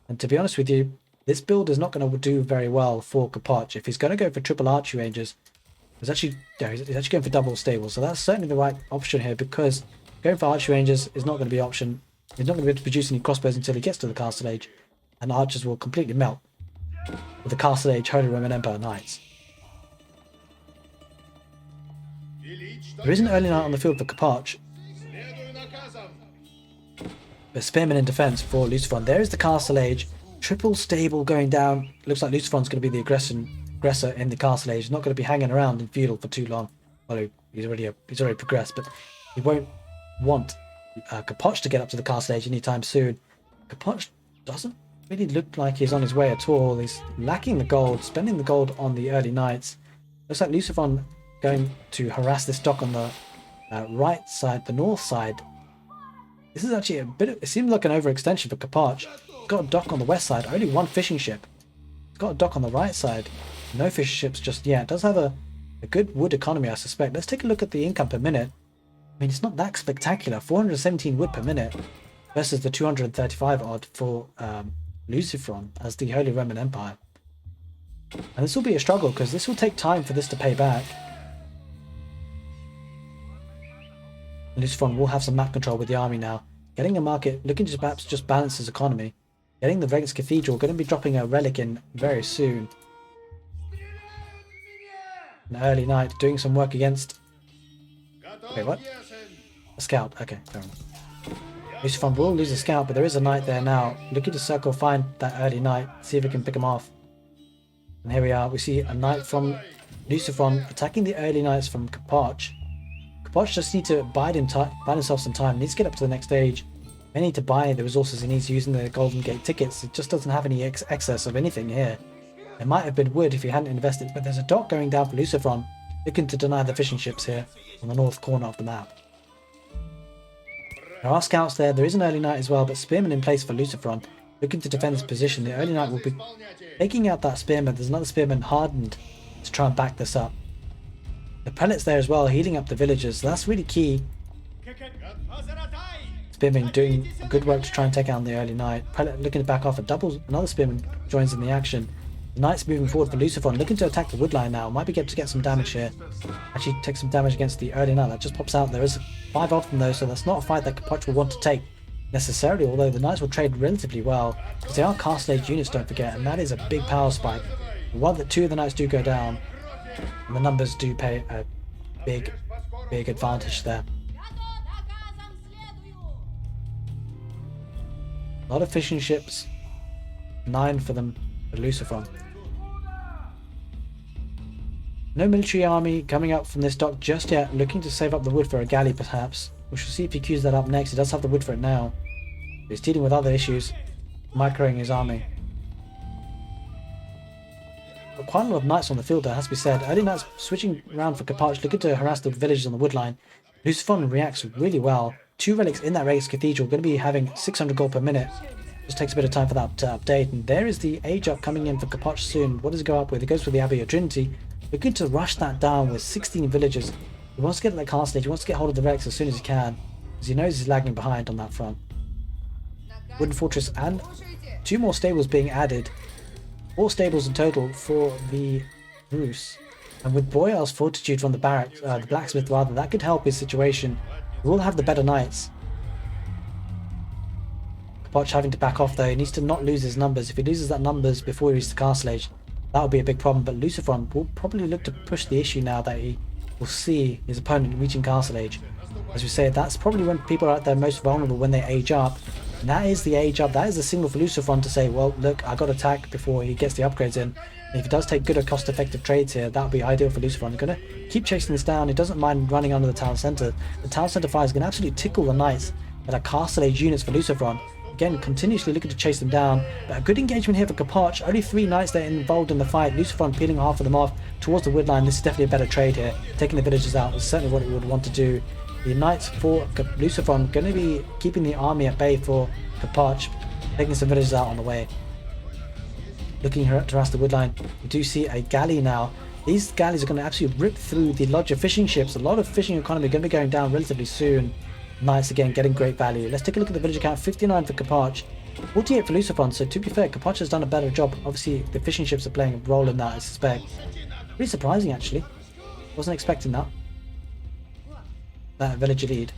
And to be honest with you, this build is not going to do very well for Capoch. If he's going to go for triple archery ranges, he's actually going for double stables. So that's certainly the right option here, because going for archery ranges is not going to be an option. He's not going to be able to produce any crossbows until he gets to the castle age, and archers will completely melt with the castle age Holy Roman Empire knights. There is an early knight on the field for Capoch, but spearmen in defense for Lucifron. There is the castle age, triple stable going down. Looks like Lucifron's going to be the aggressor in the castle age. He's not going to be hanging around in feudal for too long. Well, he's already progressed, but he won't want Capoch to get up to the castle age anytime soon. Capoch doesn't really look like he's on his way at all. He's lacking the gold, spending the gold on the early knights. Looks like Lucifron going to harass this dock on the right side, the north side. This is actually a bit of, it seems like an overextension for Capoch. He's got a dock on the west side, only 1 fishing ship. He's got a dock on the right side, no fishing ships just yet. It does have a good wood economy, I suspect. Let's take a look at the income per minute. mean, it's not that spectacular. 417 wood per minute versus the 235 odd for Lucifron as the Holy Roman Empire. And this will be a struggle because this will take time for this to pay back. Lucifron will have some map control with the army now. Getting a market, looking to perhaps just balance his economy. Getting the Relics Cathedral, going to be dropping a relic in very soon. An early night, doing some work against... Wait, what? A scout, okay, fair enough. Lucifron will lose a scout, but there is a knight there now. Looking to circle, find that early knight, see if we can pick him off. And here we are, we see a knight from Lucifron attacking the early knights from Capoch. Capoch just needs to buy himself some time, needs to get up to the next stage. They need to buy the resources he needs using the Golden Gate tickets. It just doesn't have any excess of anything here. There might have been wood if he hadn't invested, but there's a dot going down for Lucifron, looking to deny the fishing ships here on the north corner of the map. There are scouts there, there is an early knight as well, but spearmen in place for Lucifron, looking to defend his position. The early knight will be taking out that spearman. There's another spearman hardened to try and back this up. The prelates there as well, healing up the villagers, so that's really key. Spearman doing good work to try and take out the early knight. Prelate looking to back off, another spearman joins in the action. The knight's moving forward for Lucifron, looking to attack the woodline now. Might be able to get some damage here. Actually take some damage against the early knight. That just pops out. There is 5 of them though, so that's not a fight that Capoch will want to take necessarily, although the knights will trade relatively well, because they are castle age units, don't forget, and that is a big power spike. One that 2 of the knights do go down, and the numbers do pay a big advantage there. A lot of fishing ships, 9 for them for Lucifron. No military army coming up from this dock just yet, looking to save up the wood for a galley perhaps. We shall see if he queues that up next. He does have the wood for it now. He's dealing with other issues, microing his army. But quite a lot of knights on the field there, has to be said. Early knights switching around for Capoch, looking to harass the villagers on the woodline. Lucifron reacts really well. 2 relics in that Relics Cathedral, going to be having 600 gold per minute. Just takes a bit of time for that to update. And there is the age up coming in for Capoch soon. What does it go up with? It goes for the Abbey of Trinity. Looking to rush that down with 16 villagers. He wants to get that castle age, he wants to get hold of the relics as soon as he can, because he knows he's lagging behind on that front. Wooden Fortress and 2 more stables being added. 4 stables in total for the Bruce. And with Boyar's fortitude from the barracks, the blacksmith rather, that could help his situation. We will have the better knights. Capoch having to back off though, he needs to not lose his numbers. If he loses that numbers before he reaches the castle age, that would be a big problem. But Lucifron will probably look to push the issue now that he will see his opponent reaching castle age. As we say, that's probably when people are at their most vulnerable, when they age up. And that is the age up, that is the signal for Lucifron to say, well look, I got to attack before he gets the upgrades in. And if he does take good or cost effective trades here, that would be ideal for Lucifron. He's going to keep chasing this down. He doesn't mind running under the town centre. The town centre fire is going to absolutely tickle the knights that are castle age units for Lucifron. Again, continuously looking to chase them down. But a good engagement here for Capoch. Only 3 knights there involved in the fight. Lucifron peeling half of them off towards the woodline. This is definitely a better trade here. Taking the villagers out is certainly what he would want to do. The knights for Lucifron going to be keeping the army at bay for Capoch, taking some villagers out on the way. Looking to harass the woodline. We do see a galley now. These galleys are going to absolutely rip through the lodge of fishing ships. A lot of fishing economy going to be going down relatively soon. Knights again getting great value. Let's take a look at the villager count. 59 for Capoch, 48 for Lucifron. So to be fair, Capoch has done a better job. Obviously the fishing ships are playing a role in that, I suspect. Pretty surprising actually. Wasn't expecting that. That villager lead.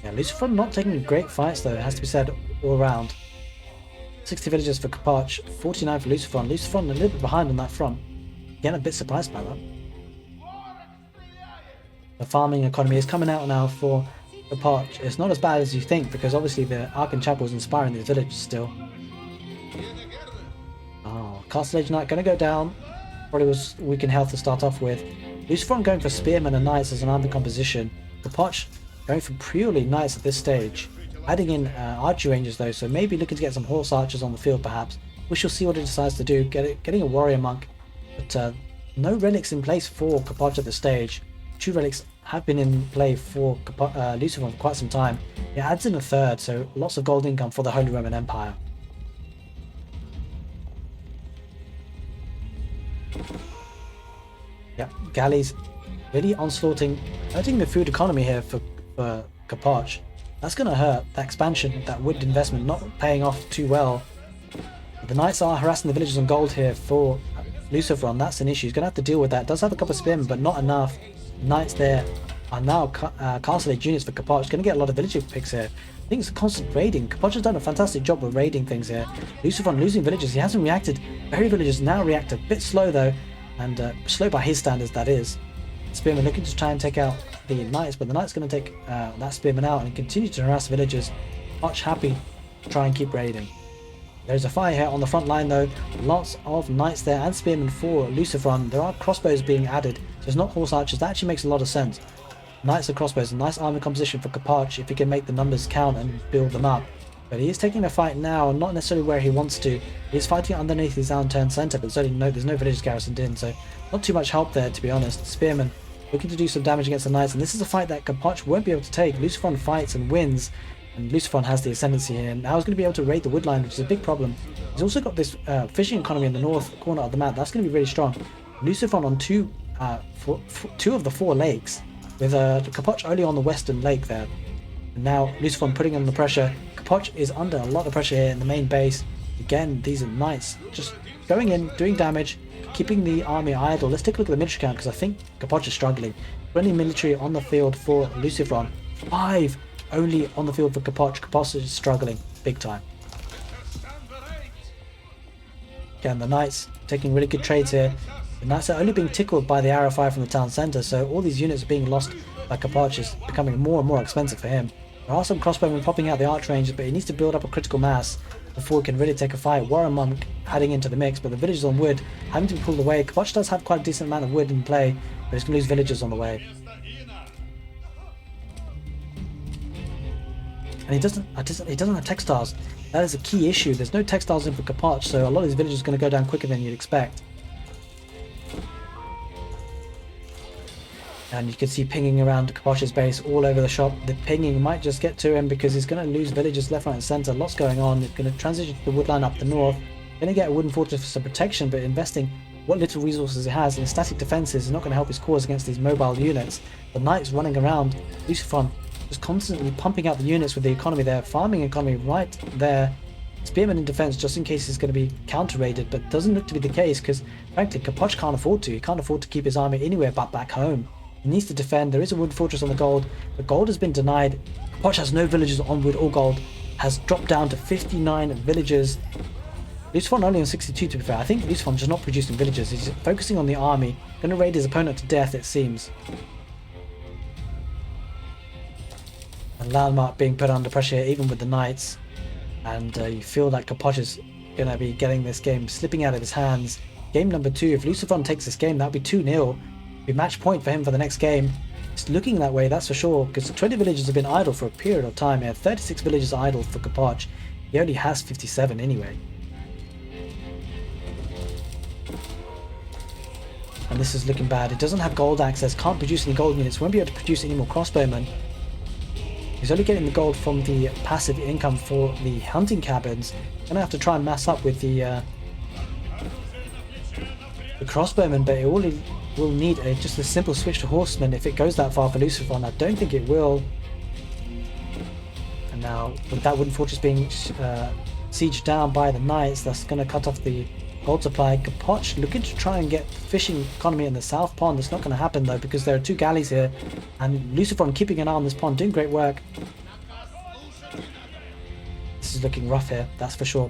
Yeah, Lucifron not taking great fights though, it has to be said, all around. 60 villagers for Capoch, 49 for Lucifron. Lucifron a little bit behind on that front. Again, a bit surprised by that. The farming economy is coming out now for Capoch. It's not as bad as you think, because obviously the Ark and Chapel is inspiring these villages still. Oh, Castle Age Knight going to go down. Probably was weak in health to start off with. Lucifron going for Spearmen and Knights as an army composition. Capoch going for purely Knights at this stage. Adding in archery rangers though, so maybe looking to get some horse archers on the field perhaps. We shall see what he decides to do. Getting a warrior monk. But no relics in place for Capoch at this stage. 2 relics have been in play for Lucifron for quite some time. It adds in a 3rd, so lots of gold income for the Holy Roman Empire. Yeah, galleys really onslaughting, hurting the food economy here for Capoch. That's going to hurt. That expansion, that wood investment not paying off too well. The knights are harassing the villagers on gold here for Lucifron. That's an issue. He's going to have to deal with that. Does have a couple of spearmen, but not enough. Knights there are now castle age units for Capoch. Going to get a lot of villager picks here. I think it's a constant raiding. Capoch has done a fantastic job of raiding things here. Lucifron losing villagers. He hasn't reacted. Very villagers now react a bit slow though, and slow by his standards that is. Spearman looking to try and take out the knights, but the knight's going to take that spearman out and continue to harass villagers. Much happy to try and keep raiding. There's a fire here on the front line though. Lots of knights there and spearmen for Lucifron. There are crossbows being added, so it's not horse archers. That actually makes a lot of sense. Knights and crossbows, a nice army composition for Capoch if he can make the numbers count and build them up. But he is taking the fight now, not necessarily where he wants to. He's fighting underneath his downturn centre, but there's no villagers garrisoned in, so not too much help there to be honest. Spearman looking to do some damage against the knights, and this is a fight that Capoch won't be able to take. Lucifron fights and wins, and Lucifron has the ascendancy here, and now he's going to be able to raid the woodline, which is a big problem. He's also got this fishing economy in the north corner of the map. That's going to be really strong. Lucifron on two of the 4 lakes, with Capoch only on the western lake there. And now Lucifron putting under pressure. Capoch is under a lot of pressure here in the main base. Again, these are knights just going in, doing damage, keeping the army idle. Let's take a look at the military count, because I think Capoch is struggling. 20 military on the field for Lucifron. 5 only on the field for Capoch. Capoch is struggling big time. Again, the knights taking really good trades here. The knights are only being tickled by the arrow fire from the town centre, so all these units are being lost by Capoch is becoming more and more expensive for him. There are some crossbowmen popping out the arch ranges, but he needs to build up a critical mass before he can really take a fight. Warren Monk adding into the mix, but the villagers on wood having to be pulled away. Capoch does have quite a decent amount of wood in play, but he's going to lose villagers on the way. And he doesn't have textiles. That is a key issue. There's no textiles in for Capoch, so a lot of these villagers are going to go down quicker than you'd expect. And you can see pinging around Capoch's base all over the shop. The pinging might just get to him because he's going to lose villagers left, right and centre. Lots going on. He's going to transition to the woodline up the north. Going to get a wooden fortress for some protection, but investing what little resources he has in static defences is not going to help his cause against these mobile units. The knights running around. Lucifron just constantly pumping out the units with the economy there. Farming economy right there. Spearman in defense just in case he's going to be counter-raided, but doesn't look to be the case because frankly Capoch can't afford to. He can't afford to keep his army anywhere but back home. He needs to defend. There is a wood fortress on the gold, but gold has been denied. Capoch has no villagers on wood or gold, has dropped down to 59 villagers. Lucifron only on 62 to be fair. I think Lucifron just not producing villagers. He's focusing on the army. Going to raid his opponent to death it seems. And Landmark being put under pressure even with the knights. And you feel like Capoch is going to be getting this game slipping out of his hands. Game number 2, if Lucifron takes this game, that would be 2-0. Be match point for him for the next game. It's looking that way, that's for sure, because 20 villagers have been idle for a period of time here. 36 villagers idle for Capoch. He only has 57 anyway. And this is looking bad. He doesn't have gold access, can't produce any gold units, won't be able to produce any more crossbowmen. He's only getting the gold from the passive income for the hunting cabins. Gonna have to try and mass up with the crossbowmen, but it will need just a simple switch to horsemen if it goes that far for Lucifron. I don't think it will. And now with that wooden fortress being sieged down by the knights, that's going to cut off the gold supply. Capoch looking to try and get fishing economy in the south pond. It's not going to happen though because there are 2 galleys here, and Lucifron keeping an eye on this pond, doing great work. This is looking rough here, that's for sure.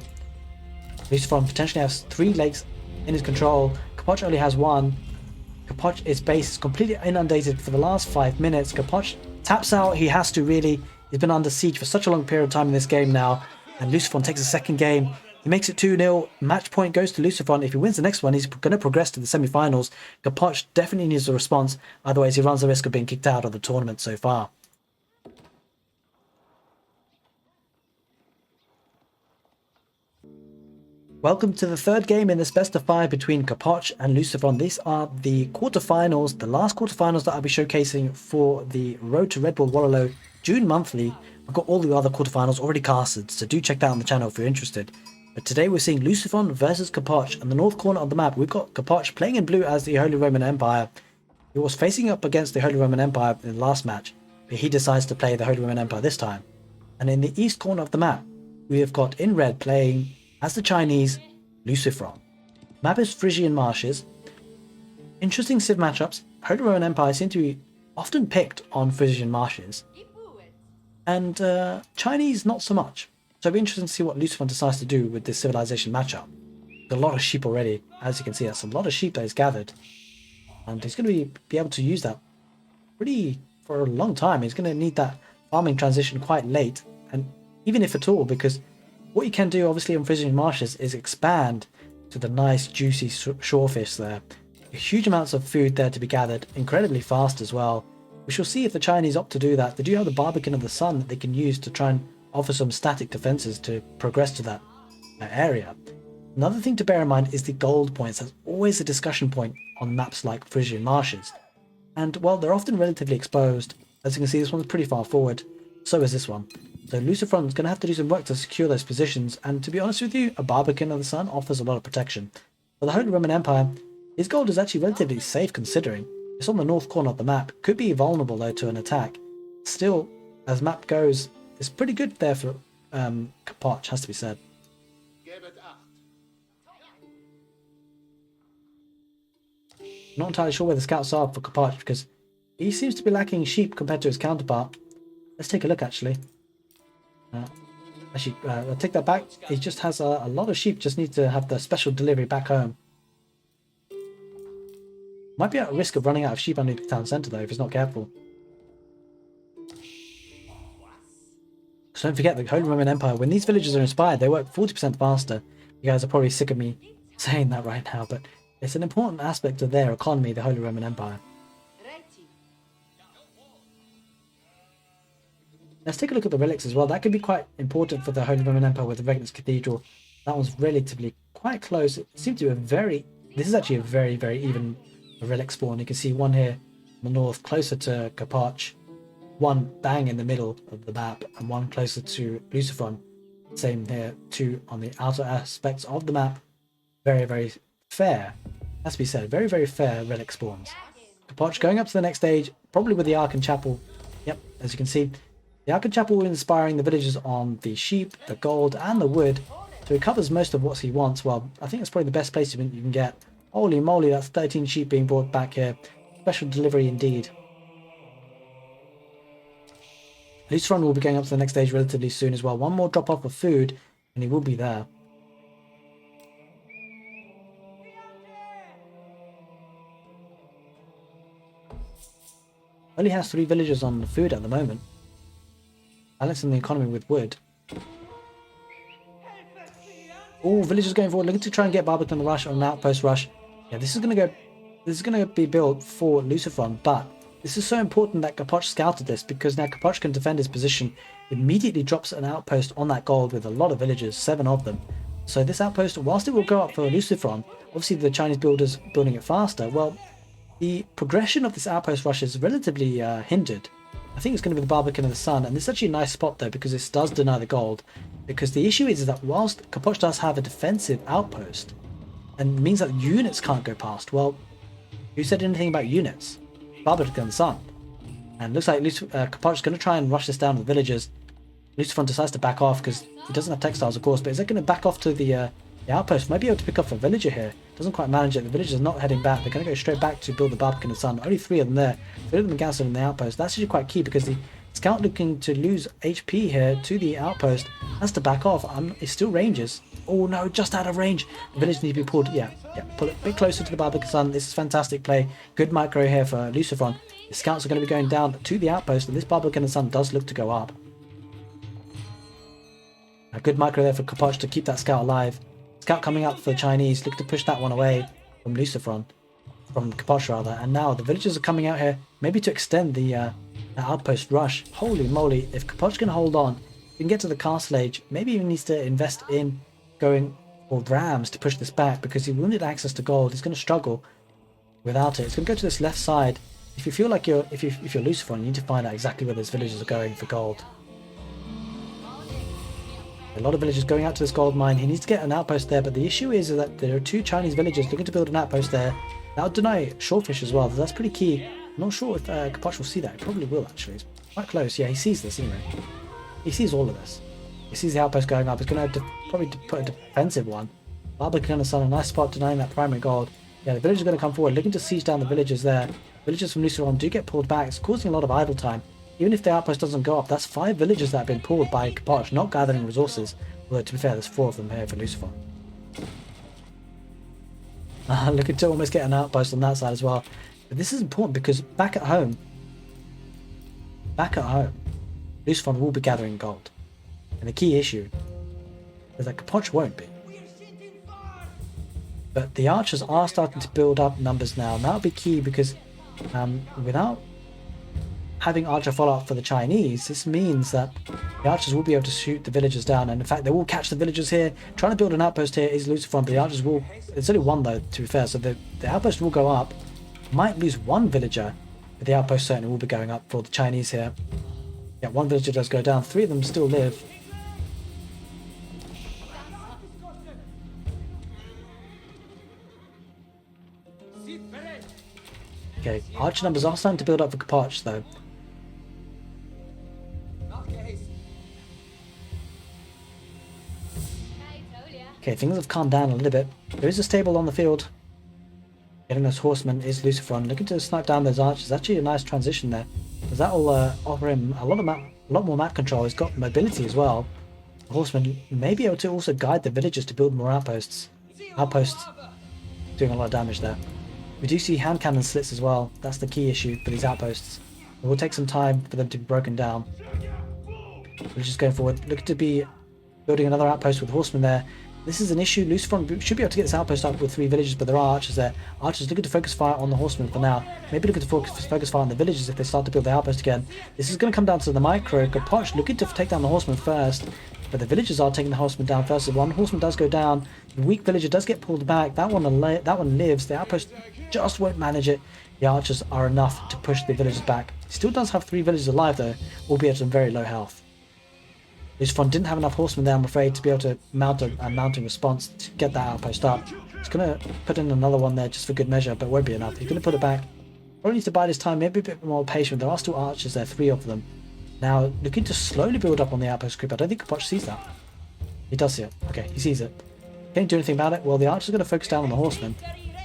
Lucifron potentially has 3 lakes in his control. Capoch only has 1. Capoch's base is completely inundated for the last 5 minutes. Capoch taps out. He has to really. He's been under siege for such a long period of time in this game now. And Lucifron takes a second game. He makes it 2-0. Match point goes to Lucifron. If he wins the next one, he's going to progress to the semi-finals. Capoch definitely needs a response. Otherwise, he runs the risk of being kicked out of the tournament so far. Welcome to the third game in this best of 5 between Capoch and Lucifron. These are the quarterfinals, the last quarterfinals that I'll be showcasing for the Road to Redbull Wololo June monthly. I've got all the other quarterfinals already casted, so do check that out on the channel if you're interested. But today we're seeing Lucifron versus Capoch. In the north corner of the map, we've got Capoch playing in blue as the Holy Roman Empire. He was facing up against the Holy Roman Empire in the last match, but he decides to play the Holy Roman Empire this time. And in the east corner of the map, we have got in red playing as the Chinese Lucifron. Map is Frisian Marshes. Interesting civ matchups. Holy Roman Empire seem to be often picked on Frisian Marshes, and Chinese not so much. So it'll be interesting to see what Lucifron decides to do with this civilization matchup. There's a lot of sheep already, as you can see. That's a lot of sheep that he's gathered, and he's going to be able to use that pretty for a long time. He's going to need that farming transition quite late, and even if at all, because what you can do obviously on Frisian Marshes is expand to the nice juicy shorefish there. Huge amounts of food there to be gathered, incredibly fast as well. We shall see if the Chinese opt to do that. They do have the Barbican of the Sun that they can use to try and offer some static defenses to progress to that area. Another thing to bear in mind is the gold points. That's always a discussion point on maps like Frisian Marshes. And well, they're often relatively exposed. As you can see, this one's pretty far forward. So is this one. So Lucifron's going to have to do some work to secure those positions. And to be honest with you, a Barbican of the Sun offers a lot of protection. For the Holy Roman Empire, his gold is actually relatively safe considering. It's on the north corner of the map. Could be vulnerable though to an attack. Still, as map goes, it's pretty good there for Capoch, has to be said. Not entirely sure where the scouts are for Capoch because he seems to be lacking sheep compared to his counterpart. Let's take a look actually. I'll take that back. He just has a lot of sheep, just needs to have the special delivery back home. Might be at risk of running out of sheep underneath the town centre though if he's not careful. So don't forget the Holy Roman Empire, when these villages are inspired, they work 40% faster. You guys are probably sick of me saying that right now, but it's an important aspect of their economy, the Holy Roman Empire. Let's take a look at the relics as well. That could be quite important for the Holy Roman Empire with the Relics Cathedral. That one's relatively quite close. It seems to be this is actually a very, very even relic spawn. You can see one here in the north, closer to Capoch, one bang in the middle of the map, and one closer to Lucifron. Same here, two on the outer aspects of the map. Very, very fair, has to be said. Very, very fair relic spawns. Capoch going up to the next stage, probably with the Ark and Chapel. Yep, as you can see, the Ark and Chapel inspiring the villagers on the sheep, the gold, and the wood. So he covers most of what he wants. Well, I think it's probably the best place you can get. Holy moly, that's 13 sheep being brought back here. Special delivery indeed. Lucifron will be going up to the next stage relatively soon as well. One more drop off of food and he will be there. Only has 3 villagers on the food at the moment. Balancing the economy with wood. Oh, villagers going forward, looking to try and get Barbican rush or an outpost rush. Yeah, this is gonna be built for Lucifron, but this is so important that Capoch scouted this because now Capoch can defend his position. Immediately drops an outpost on that gold with a lot of villagers, 7 of them. So this outpost, whilst it will go up for Lucifron, obviously the Chinese builders building it faster, well, the progression of this outpost rush is relatively hindered. I think it's going to be the Barbican of the Sun, and this is actually a nice spot though because this does deny the gold. Because the issue is that whilst Capoch does have a defensive outpost, and means that units can't go past, well, who said anything about units? Barbican of the Sun. And looks like Capoch is going to try and rush this down to the villagers. Lucifron decides to back off because he doesn't have textiles, of course, but is it going to back off to the outpost? Might be able to pick up a villager here. Doesn't quite manage it. The villagers are not heading back. They're going to go straight back to build the Barbican of the Sun. Only 3 of them there. 3 of them gathered in the outpost. That's actually quite key because the scout looking to lose HP here to the outpost has to back off. It still ranges. Oh no, just out of range. The villagers need to be pulled. Yeah, pull it a bit closer to the Barbican Sun. This is fantastic play. Good micro here for Lucifron. The scouts are going to be going down to the outpost, and this Barbican of the Sun does look to go up. A good micro there for Capoch to keep that scout alive. Scout coming up for the Chinese, look to push that one away from Lucifron, from Capoch rather. And now the villagers are coming out here, maybe to extend the outpost rush. Holy moly, if Capoch can hold on, he can get to the castle age. Maybe he needs to invest in going for rams to push this back because he will need access to gold. He's going to struggle without it. It's going to go to this left side. If you feel like you're Lucifron, you need to find out exactly where those villagers are going for gold. A lot of villagers going out to this gold mine. He needs to get an outpost there, but the issue is that there are 2 Chinese villagers looking to build an outpost there. That would deny Shortfish as well, so that's pretty key. I'm not sure if Capoch will see that. He probably will, actually. It's quite close. Yeah, he sees this anyway. He sees all of this. He sees the outpost going up. He's going to probably put a defensive one. Barbican on a nice spot denying that primary gold. Yeah, the villagers are going to come forward, looking to siege down the villagers there. Villagers from Lucifron do get pulled back. It's causing a lot of idle time. Even if the outpost doesn't go up, that's 5 villagers that have been pulled by Capoch, not gathering resources. Although, to be fair, there's 4 of them here for Lucifron. Looking to almost get an outpost on that side as well. But this is important because back at home, Lucifron will be gathering gold. And the key issue is that Capoch won't be. But the archers are starting to build up numbers now, and that'll be key because without having archer follow up for the Chinese, this means that the archers will be able to shoot the villagers down, and in fact they will catch the villagers here. Trying to build an outpost here is Lucifron, but the archers will... It's only 1 though, to be fair, so the outpost will go up. Might lose 1 villager, but the outpost certainly will be going up for the Chinese here. Yeah, 1 villager does go down, 3 of them still live. Okay, archer numbers are starting to build up for Capoch though. Okay, things have calmed down a little bit. There is a stable on the field. Getting those horsemen is Lucifron, looking to snipe down those archers. Actually a nice transition there, because that will offer him a lot more map control. He's got mobility as well. The horsemen may be able to also guide the villagers to build more outposts. Outposts doing a lot of damage there. We do see hand cannon slits as well. That's the key issue for these outposts. It will take some time for them to be broken down. We're just going forward, looking to be building another outpost with horsemen there. This is an issue. Lucifron should be able to get this outpost up with 3 villagers, but there are archers there. Archers looking to focus fire on the horsemen for now. Maybe looking to focus fire on the villagers if they start to build the outpost again. This is going to come down to the micro. Capoch looking to take down the horsemen first, but the villagers are taking the horsemen down first. So 1 horseman does go down. The weak villager does get pulled back. That one lives. The outpost just won't manage it. The archers are enough to push the villagers back. Still does have 3 villagers alive though, albeit some very low health. Lucifron didn't have enough horsemen there, I'm afraid, to be able to mount a mounting response to get that outpost up. He's going to put in another one there just for good measure, but won't be enough. He's going to put it back. Probably needs to bide his time, maybe a bit more patient. There are still archers there, 3 of them. Now, looking to slowly build up on the outpost creep. I don't think Capoch sees that. He does see it. Okay, he sees it. Can't do anything about it. Well, the archers are going to focus down on the horsemen.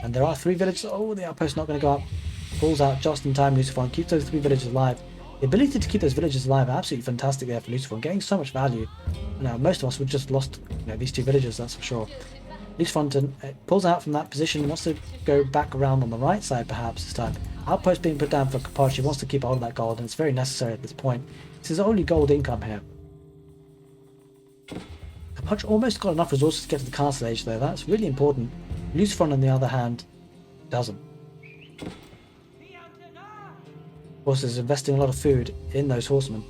And there are 3 villagers. Oh, the outpost not going to go up. Pulls out just in time, Lucifron. Keeps those 3 villagers alive. The ability to keep those villagers alive, absolutely fantastic there for Lucifron, getting so much value. Now, most of us would just lost, these 2 villagers, that's for sure. Lucifron pulls out from that position, wants to go back around on the right side perhaps this time. Outpost being put down for Capoch, he wants to keep hold of that gold, and it's very necessary at this point. It's his only gold income here. Capoch almost got enough resources to get to the castle age though, that's really important. Lucifron on the other hand, doesn't. Of course, is investing a lot of food in those horsemen.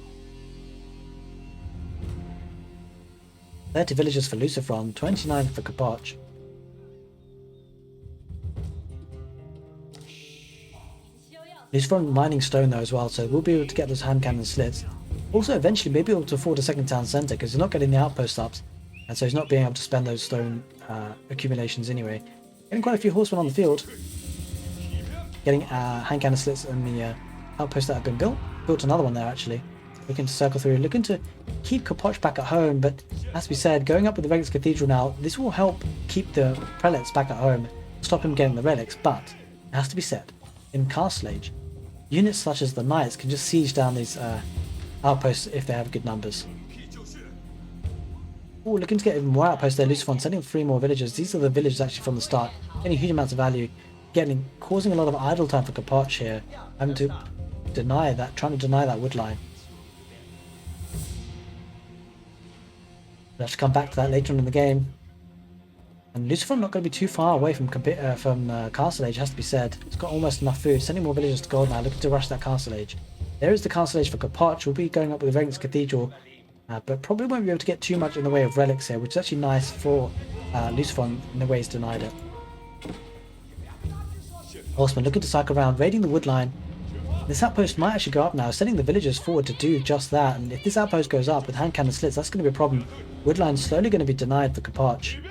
30 villagers for Lucifron, 29 for Capoch. Lucifron mining stone though as well, so we'll be able to get those hand cannon slits. Also, eventually, maybe able to afford a second town centre because he's not getting the outpost ups, and so he's not being able to spend those stone accumulations anyway. Getting quite a few horsemen on the field. Getting hand cannon slits in the outposts that have been built another one there actually, looking to circle through, looking to keep Capoch back at home, but as we said, going up with the Relics Cathedral now, this will help keep the prelates back at home, stop him getting the relics, but it has to be said, in Castle Age, units such as the Knights can just siege down these outposts if they have good numbers. Oh, looking to get even more outposts there, Lucifron sending 3 more villagers. These are the villagers actually from the start, getting huge amounts of value, causing a lot of idle time for Capoch here, having to trying to deny that wood line. We'll have to come back to that later on in the game. And Lucifron not going to be too far away from Castle Age, has to be said. It's got almost enough food, sending more villagers to gold now, looking to rush that Castle Age. There is the Castle Age for Capoch. We'll be going up with the Relics Cathedral, but probably won't be able to get too much in the way of relics here, which is actually nice for Lucifron in the way he's denied it. Horseman looking to cycle around, raiding the wood line. This outpost might actually go up now, sending the villagers forward to do just that. And if this outpost goes up with hand cannon slits, that's going to be a problem. Woodline's slowly going to be denied for Capoch.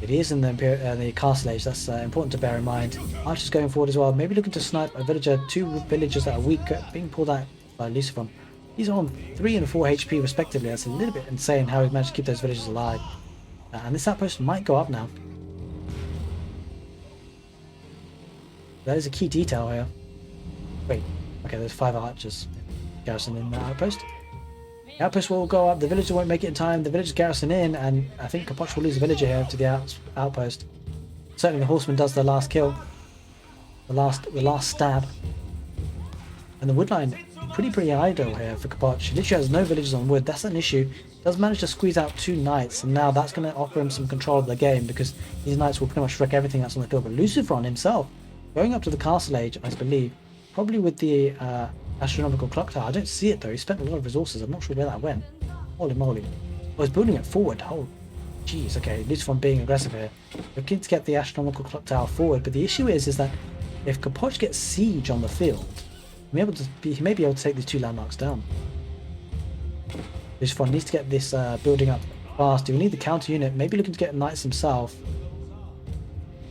It is in the castle age, that's important to bear in mind. Archer's going forward as well, maybe looking to snipe a villager, 2 villagers that are weak, being pulled out by Lucifron. He's on 3 and 4 HP respectively. That's a little bit insane how he managed to keep those villagers alive. And this outpost might go up now. That is a key detail here. Wait, okay, there's 5 archers garrison in that outpost. The outpost will go up, the villager won't make it in time, the villagers garrison in, and I think Capoch will lose a villager here to the outpost. Certainly the horseman does the last kill. The last stab. And the woodline pretty idle here for Capoch. He literally has no villagers on wood, that's an issue. Does manage to squeeze out 2 knights, and now that's going to offer him some control of the game, because these knights will pretty much wreck everything that's on the field. But Lucifron himself, going up to the castle age, I believe, probably with the astronomical clock tower. I don't see it though, he spent a lot of resources, I'm not sure where that went. Holy moly. Oh, he's building it forward. Oh, jeez, okay, Lucifron being aggressive here. Looking to get the astronomical clock tower forward, but the issue is that if Capoch gets siege on the field, he may be able to take these 2 landmarks down. Lucifron needs to get this building up fast. Do we need the counter unit? Maybe looking to get knights himself.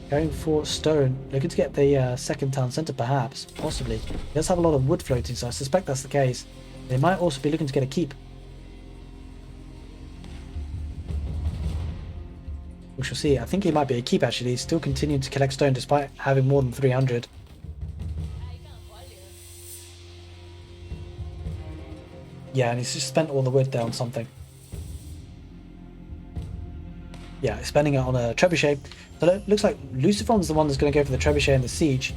Going for stone, looking to get the second town centre perhaps, possibly. He does have a lot of wood floating, so I suspect that's the case. They might also be looking to get a keep. We shall see. I think he might be a keep actually. He's still continuing to collect stone despite having more than 300. Yeah, and he's just spent all the wood there on something. Yeah, he's spending it on a trebuchet. So it looks like Lucifron's the one that's going to go for the trebuchet and the siege.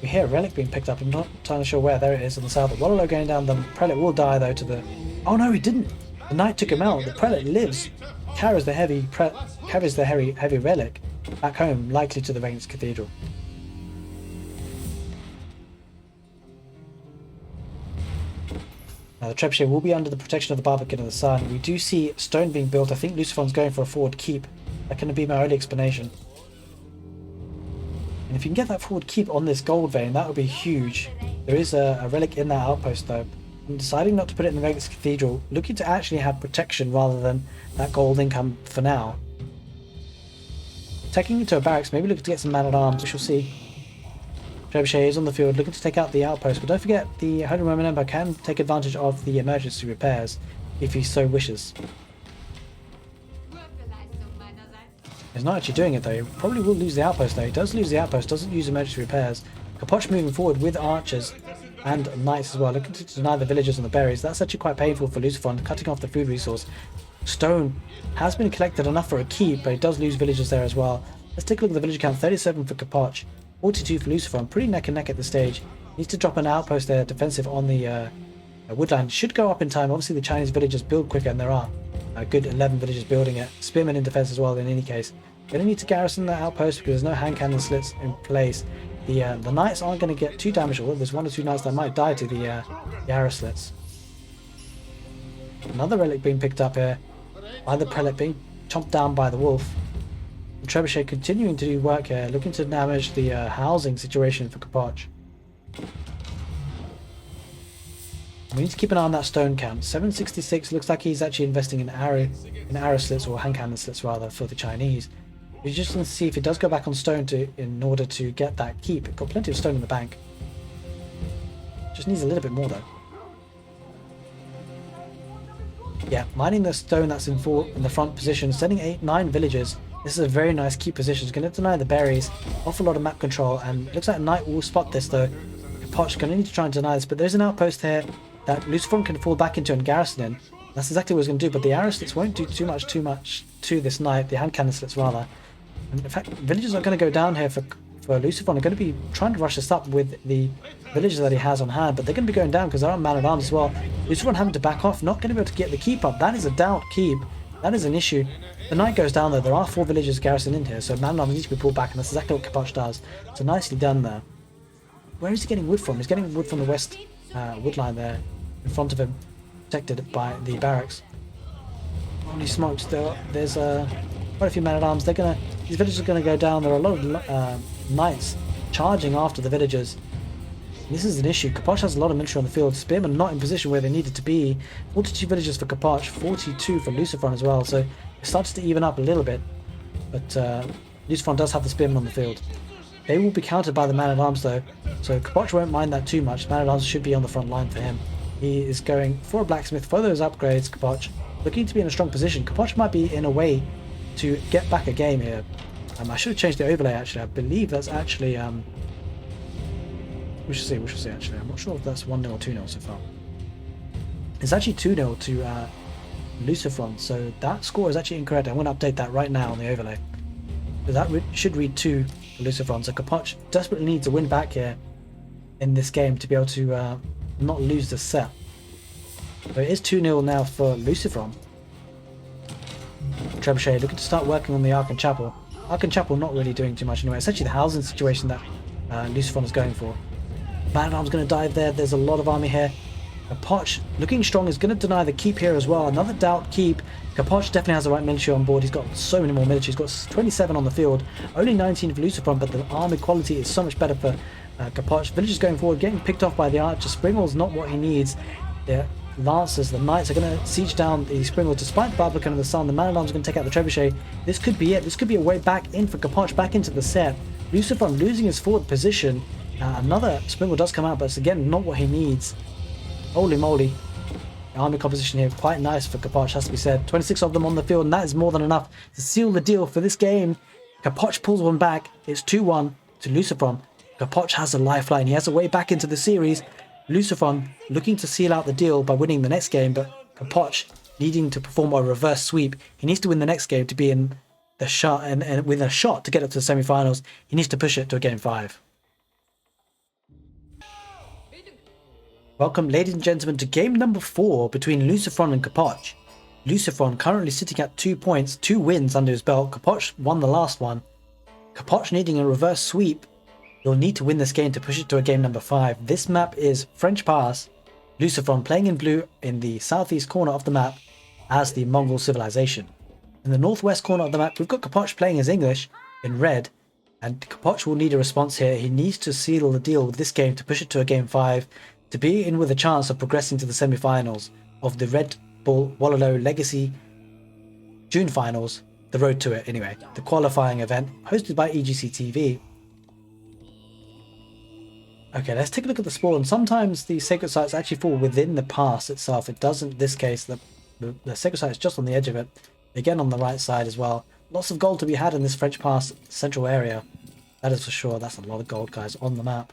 We hear a relic being picked up. I'm not entirely sure where. There it is on the south. The Wololo going down. The prelate will die though to the... Oh no, he didn't. The knight took him out. The prelate lives. Carries the heavy relic back home, likely to the Relics Cathedral. Now the trebuchet will be under the protection of the Barbican of the Sun. We do see stone being built. I think Lucifron's going for a forward keep. That can be my only explanation. And if you can get that forward keep on this gold vein, that would be huge. There is a relic in that outpost though. I'm deciding not to put it in the Relics Cathedral, looking to actually have protection rather than that gold income for now. Taking it to a barracks, maybe looking to get some man-at-arms, we shall see. Trebuchet is on the field, looking to take out the outpost, but don't forget the Holy Roman Emperor can take advantage of the emergency repairs if he so wishes. He's not actually doing it though. He probably will lose the outpost though. He does lose the outpost, doesn't use emergency repairs. Capoch moving forward with archers and knights as well, looking to deny the villagers and the berries. That's actually quite painful for Lucifron, cutting off the food resource. Stone has been collected enough for a keep, but he does lose villagers there as well. Let's take a look at the villager count. 37 for Capoch, 42 for Lucifron. Pretty neck and neck at this stage. Needs to drop an outpost there, defensive on the woodland. Should go up in time. Obviously the Chinese villagers build quicker, and there are a good 11 villagers building it. Spearmen in defense as well in any case. Going to need to garrison that outpost because there's no hand cannon slits in place. The knights aren't going to get too damaged, although there's 1 or 2 knights that might die to the arrow slits. Another relic being picked up here by the prelate, being chomped down by the wolf. The trebuchet continuing to do work here, looking to damage the housing situation for Capoch. We need to keep an eye on that stone count. 766 looks like he's actually investing in arrow slits, or hand cannon slits rather, for the Chinese. We're just going to see if it does go back on stone in order to get that keep. It got plenty of stone in the bank. Just needs a little bit more though. Yeah, mining the stone that's in the front position, sending 9 villagers. This is a very nice keep position. It's going to deny the berries, offer a lot of map control, and looks like Knight will spot this though. Capoch going to need to try and deny this, but there's an outpost here that Lucifron can fall back into and garrison in. That's exactly what he's going to do, but the arrow slits won't do too much to this knight, the hand cannon slits rather. And in fact, villagers are going to go down here for Lucifron. Are going to be trying to rush this up with the villagers that he has on hand, but they're going to be going down because they're on man-at-arms as well. Lucifron having to back off, not going to be able to get the keep up. That is a doubt keep. That is an issue. The knight goes down though. There are 4 villagers garrisoned in here, so man-at-arms needs to be pulled back, and that's exactly what Capoch does. So nicely done there. Where is he getting wood from? He's getting wood from the west wood line there in front of him, protected by the barracks. Holy smokes, there's quite a few men-at-arms. These villagers are gonna go down. There are a lot of knights charging after the villagers. This is an issue. Capoch has a lot of military on the field. Spearmen not in position where they needed to be. 42 villagers for Capoch, 42 for Lucifron as well. So it starts to even up a little bit. But Lucifron does have the spearmen on the field. They will be countered by the man-at-arms though. So Capoch won't mind that too much. Man-at-arms should be on the front line for him. He is going for a blacksmith for those upgrades. Capoch looking to be in a strong position. Capoch might be in a way to get back a game here. I should have changed the overlay actually. I believe that's actually... we shall see actually. I'm not sure if that's 1-0 or 2-0 so far. It's actually 2-0 to Lucifron, so that score is actually incorrect. I'm going to update that right now on the overlay. So that should read 2 for Lucifron. So Capoch desperately needs a win back here in this game to be able to not lose the set. So it is 2-0 now for Lucifron. Trebuchet looking to start working on the Ark and Chapel. Ark and Chapel not really doing too much anyway. It's actually the housing situation that Lucifron is going for. Man-at-arms going to dive there. There's a lot of army here. Capoch, looking strong, is going to deny the keep here as well. Another doubt keep. Capoch definitely has the right military on board. He's got so many more military. He's got 27 on the field. Only 19 for Lucifron, but the army quality is so much better for Capoch. Villagers going forward, getting picked off by the archer. Springal's not what he needs. The Lancers, the Knights are going to siege down the Springal despite the Barbican of the Sun. The Man-at-arms are going to take out the Trebuchet. This could be it. This could be a way back in for Capoch, back into the set. Lucifron losing his forward position. Another Springal does come out, but it's again not what he needs. Holy moly. The army composition here quite nice for Capoch, has to be said. 26 of them on the field, and that is more than enough to seal the deal for this game. Capoch pulls one back. It's 2-1 to Lucifron. Capoch has a lifeline. He has a way back into the series. Lucifron looking to seal out the deal by winning the next game, but Capoch needing to perform a reverse sweep. He needs to win the next game to be in the shot, and with a shot to get up to the semi-finals, he needs to push it to a game 5. Welcome, ladies and gentlemen, to game number 4 between Lucifron and Capoch. Lucifron currently sitting at 2 points, 2 wins under his belt. Capoch won the last one. Capoch needing a reverse sweep. You'll need to win this game to push it to a game number 5. This map is French Pass. Lucifron playing in blue in the southeast corner of the map as the Mongol civilization. In the northwest corner of the map, we've got Capoch playing as English in red. And Capoch will need a response here. He needs to seal the deal with this game to push it to a game 5. To be in with a chance of progressing to the semi-finals of the Redbull Wololo Legacy June finals, the road to it anyway, the qualifying event hosted by egctv. Okay, let's take a look at the spawn. And sometimes the sacred sites actually fall within the pass itself. It doesn't in this case. The sacred site is just on the edge of it, again on the right side as well. Lots of gold to be had in this French Pass central area, that is for sure. That's a lot of gold, guys, on the map.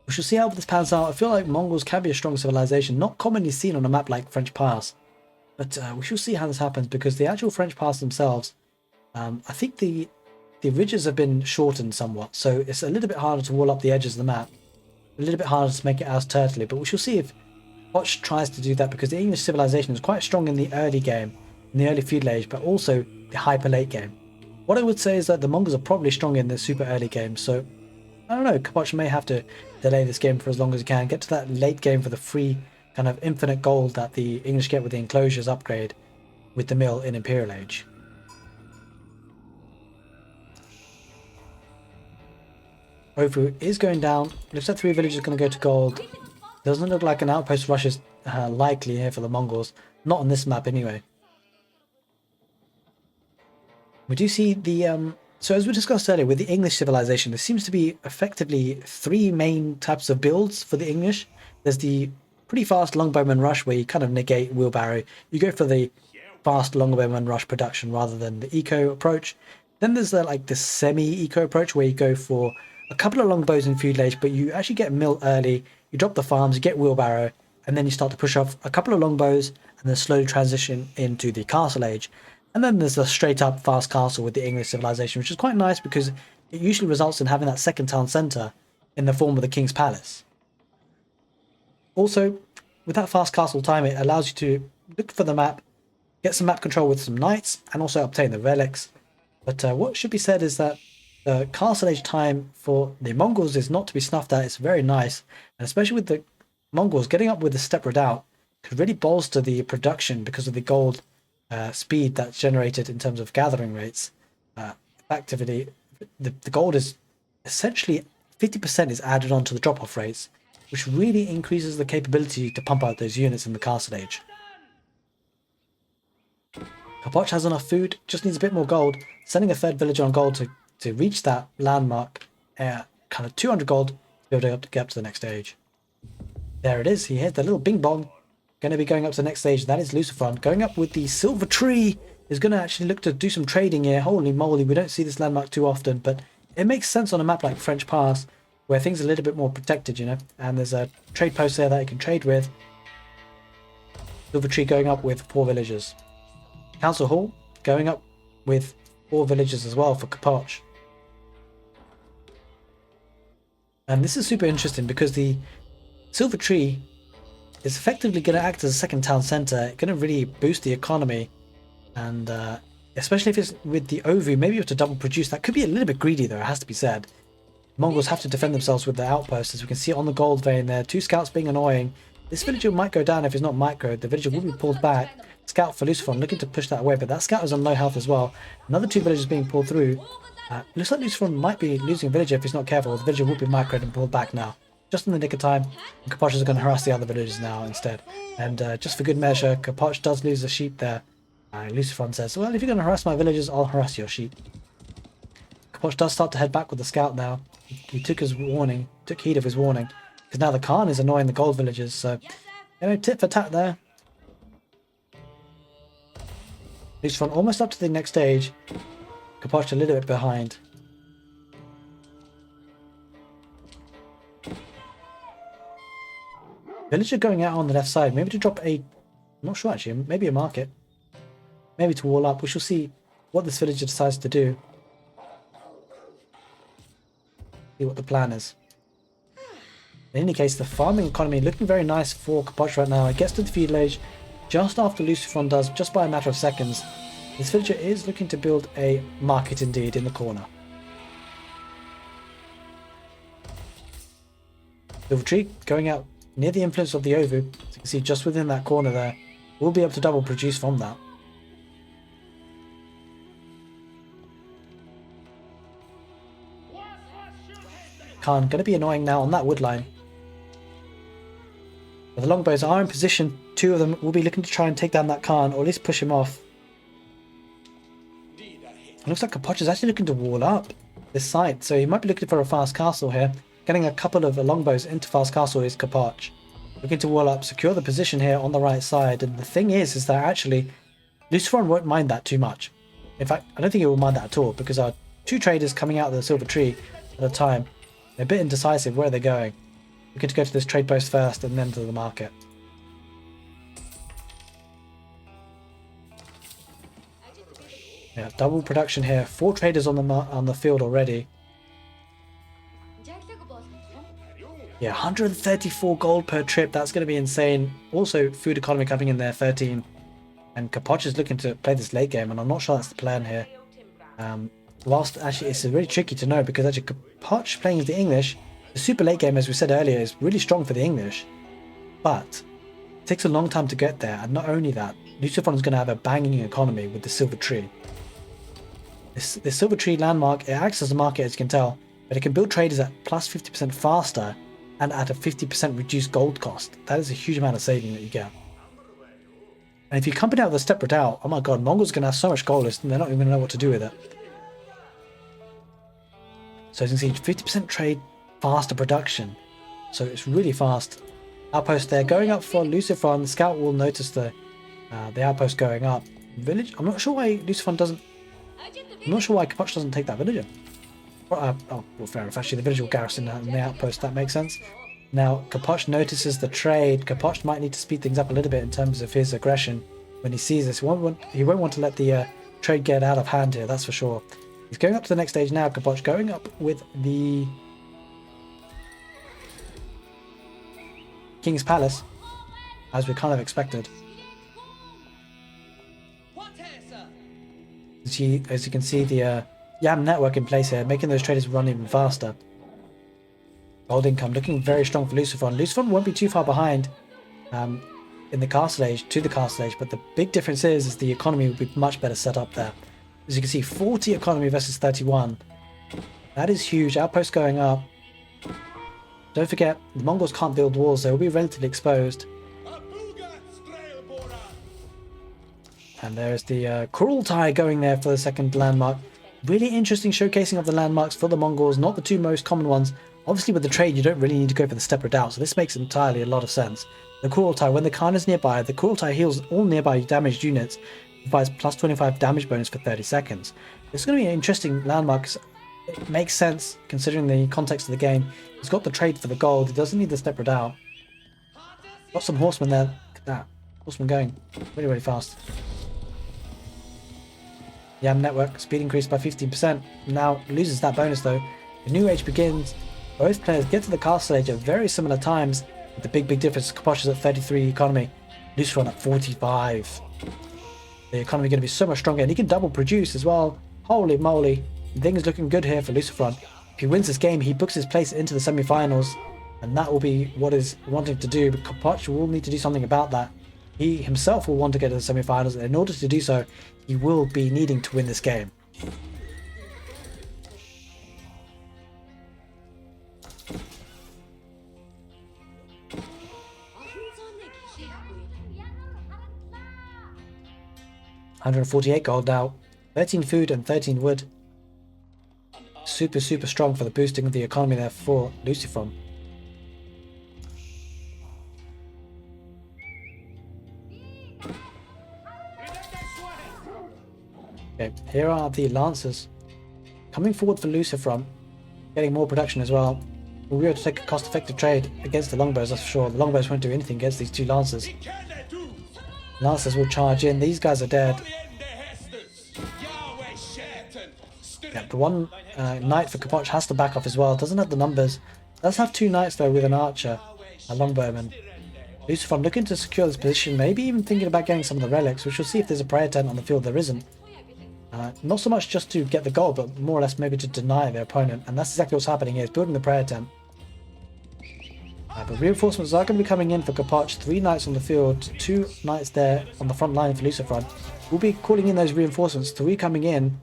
We shall see how this pans out. I feel like Mongols can be a strong civilization, not commonly seen on a map like French Pass. But we shall see how this happens, because the actual French Pass themselves, I think the ridges have been shortened somewhat, so it's a little bit harder to wall up the edges of the map. A little bit harder to make it as turtly, but we shall see if Capoch tries to do that, because the English civilization is quite strong in the early game, in the early feudal age, but also the hyper late game. What I would say is that the Mongols are probably strong in the super early game, so I don't know, Capoch may have to delay this game for as long as he can, get to that late game for the free kind of infinite gold that the English get with the enclosures upgrade with the mill in Imperial Age. Aoe4 is going down. Looks like 3 villages are going to go to gold. Doesn't look like an outpost rush is likely here for the Mongols. Not on this map anyway. We do see the... So as we discussed earlier, with the English civilization, there seems to be effectively 3 main types of builds for the English. There's the pretty fast longbowman rush, where you kind of negate wheelbarrow. You go for the fast longbowman rush production rather than the eco approach. Then there's the semi-eco approach, where you go for a couple of longbows in feudal age, but you actually get mill early. You drop the farms, you get wheelbarrow, and then you start to push off a couple of longbows, and then slowly transition into the castle age. And then there's the straight up fast castle with the English civilization, which is quite nice because it usually results in having that second town centre in the form of the King's Palace. Also, with that fast castle time, it allows you to look for the map, get some map control with some knights, and also obtain the relics. But what should be said is that the castle age time for the Mongols is not to be snuffed at. It's very nice, and especially with the Mongols getting up with the steppe redoubt could really bolster the production because of the gold speed that's generated in terms of gathering rates. Effectively, the gold is essentially 50% is added on to the drop-off rates, which really increases the capability to pump out those units in the castle age. Capoch has enough food, just needs a bit more gold. Sending a third villager on gold to reach that landmark, kind of 200 gold to be able to get up to the next stage. There it is, he hit the little bing bong. Going to be going up to the next stage, that is Lucifron. Going up with the silver tree, is going to actually look to do some trading here. Holy moly, we don't see this landmark too often, but it makes sense on a map like French Pass, where things are a little bit more protected, you know, and there's a trade post there that you can trade with. Silver tree going up with 4 villagers. Council Hall going up with 4 villagers as well for Capoch. And this is super interesting because the silver tree is effectively going to act as a second town centre. It's going to really boost the economy, and especially if it's with the Ovu, maybe you have to double produce. That could be a little bit greedy though, it has to be said. Mongols have to defend themselves with their outposts, as we can see on the gold vein there. 2 scouts being annoying. This villager might go down if it's not microed. The villager will be pulled back. Scout for Lucifron looking to push that away, but that scout is on low health as well. Another 2 villagers being pulled through. Looks like Lucifron might be losing a villager if he's not careful. The villager will be microed and pulled back now. Just in the nick of time. And Capoch is going to harass the other villagers now instead. And just for good measure, Capoch does lose a sheep there. Lucifron says, well, if you're going to harass my villagers, I'll harass your sheep. Capoch does start to head back with the scout now. He took his warning, took heed of his warning. Because now the Khan is annoying the gold villagers, so, you know, tit for tat there. Lucifron almost up to the next stage. Capoch a little bit behind. Villager going out on the left side, maybe to drop a, I'm not sure actually, maybe a market. Maybe to wall up. We shall see what this villager decides to do. See what the plan is. In any case, the farming economy looking very nice for Capoch right now. It gets to the feudal age just after Lucifron does, just by a matter of seconds. This villager is looking to build a market indeed in the corner. Silver tree going out near the influence of the Ovu. As you can see just within that corner there. We'll be able to double produce from that. Khan going to be annoying now on that wood line. But the longbows are in position. 2 of them will be looking to try and take down that Khan, or at least push him off. It looks like Capoch is actually looking to wall up this site, so he might be looking for a fast castle here. Getting a couple of longbows into fast castle is Capoch. Looking to wall up, secure the position here on the right side, and the thing is that actually Lucifron won't mind that too much. In fact, I don't think he will mind that at all, because our 2 traders coming out of the silver tree at a time. They're a bit indecisive where they're going. Looking to go to this trade post first and then to the market. Yeah, double production here. 4 traders on the field already. Yeah, 134 gold per trip. That's going to be insane. Also, food economy coming in there, 13. And Capoch is looking to play this late game, and I'm not sure that's the plan here. Whilst actually it's really tricky to know, because actually Capoch playing as the English, the super late game, as we said earlier, is really strong for the English. But it takes a long time to get there, and not only that, Lucifron is going to have a banging economy with the silver tree. This silver tree landmark, it acts as a market, as you can tell, but it can build traders at plus 50% faster and at a 50% reduced gold cost. That is a huge amount of saving that you get. And if you company out with a separate out, oh my god, Mongols are going to have so much gold list and they're not even going to know what to do with it. So as you can see, 50% trade, faster production. So it's really fast. Outpost there, going up for Lucifron. The scout will notice the outpost going up. Village, I'm not sure why Lucifron doesn't, I'm not sure why Capoch doesn't take that villager. Oh, well, fair enough. Actually, the village will garrison in the outpost. That makes sense. Now, Capoch notices the trade. Capoch might need to speed things up a little bit in terms of his aggression when he sees this. He won't want to let the trade get out of hand here, that's for sure. He's going up to the next stage now, Capoch, going up with the King's Palace, as we kind of expected. As you can see, the YAM network in place here, making those traders run even faster. Gold income looking very strong for Lucifron. Lucifron won't be too far behind in the castle age, but the big difference is the economy will be much better set up there. As you can see, 40 economy versus 31. That is huge. Outpost going up. Don't forget, the Mongols can't build walls, they will be relatively exposed. And there's the Kurultai going there for the second landmark. Really interesting showcasing of the landmarks for the Mongols, not the two most common ones. Obviously with the trade you don't really need to go for the Step Redoubt, so this makes entirely a lot of sense. The Kurultai, when the Khan is nearby, the Kurultai heals all nearby damaged units, provides plus 25 damage bonus for 30 seconds. This is going to be an interesting landmark. It makes sense considering the context of the game. He's got the trade for the gold, he doesn't need the Step Redoubt. Got some horsemen there, look at that. Horsemen going really, really fast. Yam network, speed increased by 15%. Now loses that bonus though. The new age begins. Both players get to the castle age at very similar times. With the big difference, Capoch is at 33 economy, Lucifron at 45. The economy going to be so much stronger, and he can double produce as well. Holy moly, things looking good here for Lucifron. If he wins this game, he books his place into the semi-finals, and that will be what is wanting to do. But Capoch will need to do something about that. He himself will want to get to the semi-finals, and in order to do so, he will be needing to win this game. $148 gold now, 13 food and 13 wood. Super strong for the boosting of the economy there for Lucifron. Okay, here are the Lancers coming forward for Lucifron, getting more production as well. We'll be able to take a cost-effective trade against the longbows, that's for sure. The longbows won't do anything against these two Lancers. Lancers will charge in. These guys are dead. Yeah, the one knight for Capoch has to back off as well. Doesn't have the numbers. Does have two knights though with an archer, a longbowman. Lucifron looking to secure this position. Maybe even thinking about getting some of the relics. We shall see if there's a prayer tent on the field. There isn't. Not so much just to get the goal, but more or less maybe to deny their opponent. And that's exactly what's happening here. It's building the prayer tent. But reinforcements are going to be coming in for Capoch. 3 knights on the field, 2 knights there on the front line for Lucifron. We'll be calling in those reinforcements, 3 coming in.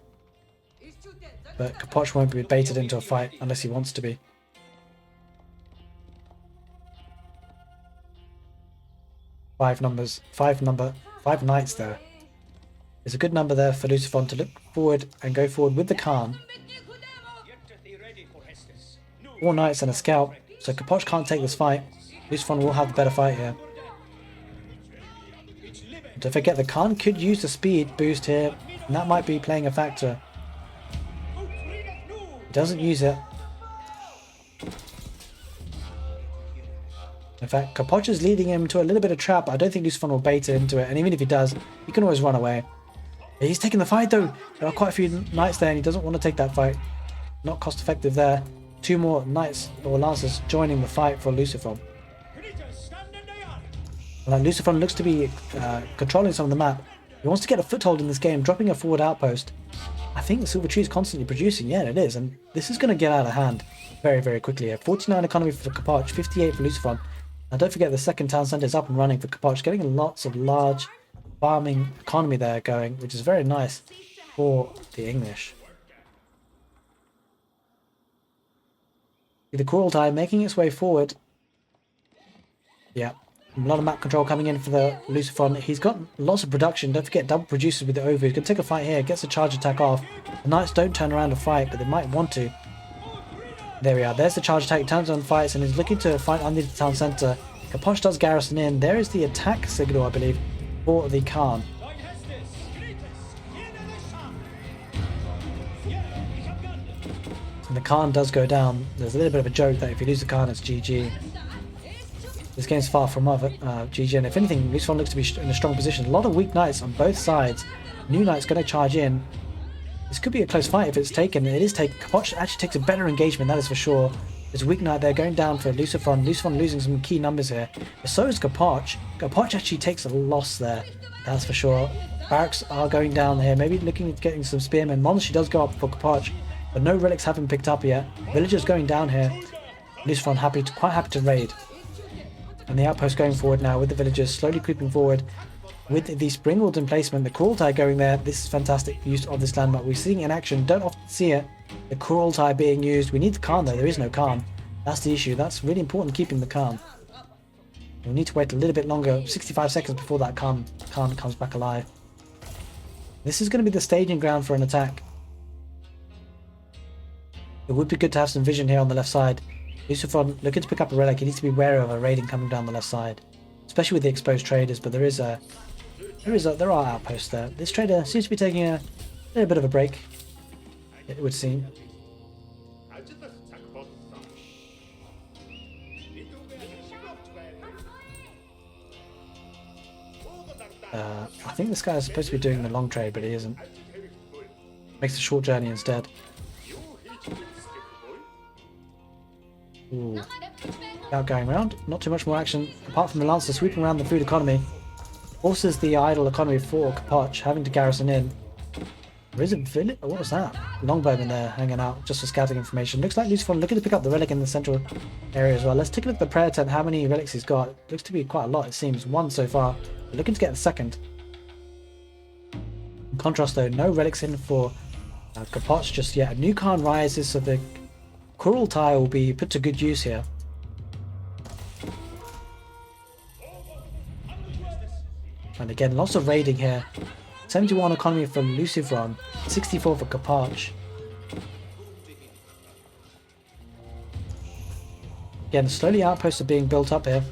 But Capoch won't be baited into a fight unless he wants to be. Five knights there. It's a good number there for Lucifron to look forward and go forward with the Khan. 4 knights and a scout. So Capoch can't take this fight. Lucifron will have the better fight here. Don't forget the Khan could use the speed boost here, and that might be playing a factor. He doesn't use it. In fact, Capoch is leading him to a little bit of trap. I don't think Lucifron will bait into it, and even if he does, he can always run away. He's taking the fight though. There are quite a few knights there, and he doesn't want to take that fight. Not cost effective there. 2 more knights or lancers joining the fight for Lucifron. And Lucifron looks to be controlling some of the map. He wants to get a foothold in this game, dropping a forward outpost. I think the Silver Tree is constantly producing. Yeah, it is. And this is going to get out of hand very quickly here. 49 economy for Capoch, 58 for Lucifron. Now don't forget the second town centre is up and running for Capoch, getting lots of large farming economy there going, which is very nice for the English. The Kurultai making its way forward. Yeah, a lot of map control coming in for the Lucifron. He's got lots of production. Don't forget double producers with the Aoe4. He's going to take a fight here, gets a charge attack off. The Knights don't turn around to fight, but they might want to. There we are. There's the charge attack. He turns on fights and is looking to fight under the town centre. Capoch does garrison in. There is the attack signal, I believe, for the Khan. And the Khan does go down. There's a little bit of a joke that if you lose the Khan, it's GG. This game's far from GG, and if anything, Lucifron looks to be in a strong position. A lot of weak knights on both sides. New knight's going to charge in. This could be a close fight if it's taken. It is taken. Capoch actually takes a better engagement, that is for sure. There's a weak knight there going down for Lucifron. Lucifron losing some key numbers here. But so is Capoch. Capoch actually takes a loss there, that's for sure. Barracks are going down here, maybe looking at getting some spearmen. Monastery does go up for Capoch, but no relics have been picked up yet. Villagers going down here. Lucifron quite happy to raid. And the outpost going forward now with the villagers slowly creeping forward. With the springboards in placement, the Kurultai going there. This is fantastic use of this landmark. We're seeing it in action, don't often see it. The Kurultai being used. We need the Khan though, there is no Khan. That's the issue. That's really important, keeping the calm. We'll need to wait a little bit longer, 65 seconds before that Khan comes back alive. This is going to be the staging ground for an attack. It would be good to have some vision here on the left side. Lucifron looking to pick up a relic. He needs to be wary of a raiding coming down the left side, especially with the exposed traders. But there are outposts there. This trader seems to be taking a little bit of a break, it would seem. I think this guy is supposed to be doing the long trade, but he isn't. Makes a short journey instead. Ooh. Out going around, not too much more action, apart from the Lancer sweeping around the food economy. Forces the idle economy for Capoch, having to garrison in. There is a village. What was that? Longbowman there hanging out just for scouting information. Looks like Lucifron looking to pick up the relic in the central area as well. Let's take a look at the prayer tent, how many relics he's got. Looks to be quite a lot, it seems. One so far. Looking to get the second. In contrast though, no relics in for Capoch just yet. A new Khan rises, so the coral tie will be put to good use here. And again, lots of raiding here. 71 economy for Lucifron, 64 for Capoch. Again, slowly outposts are being built up here.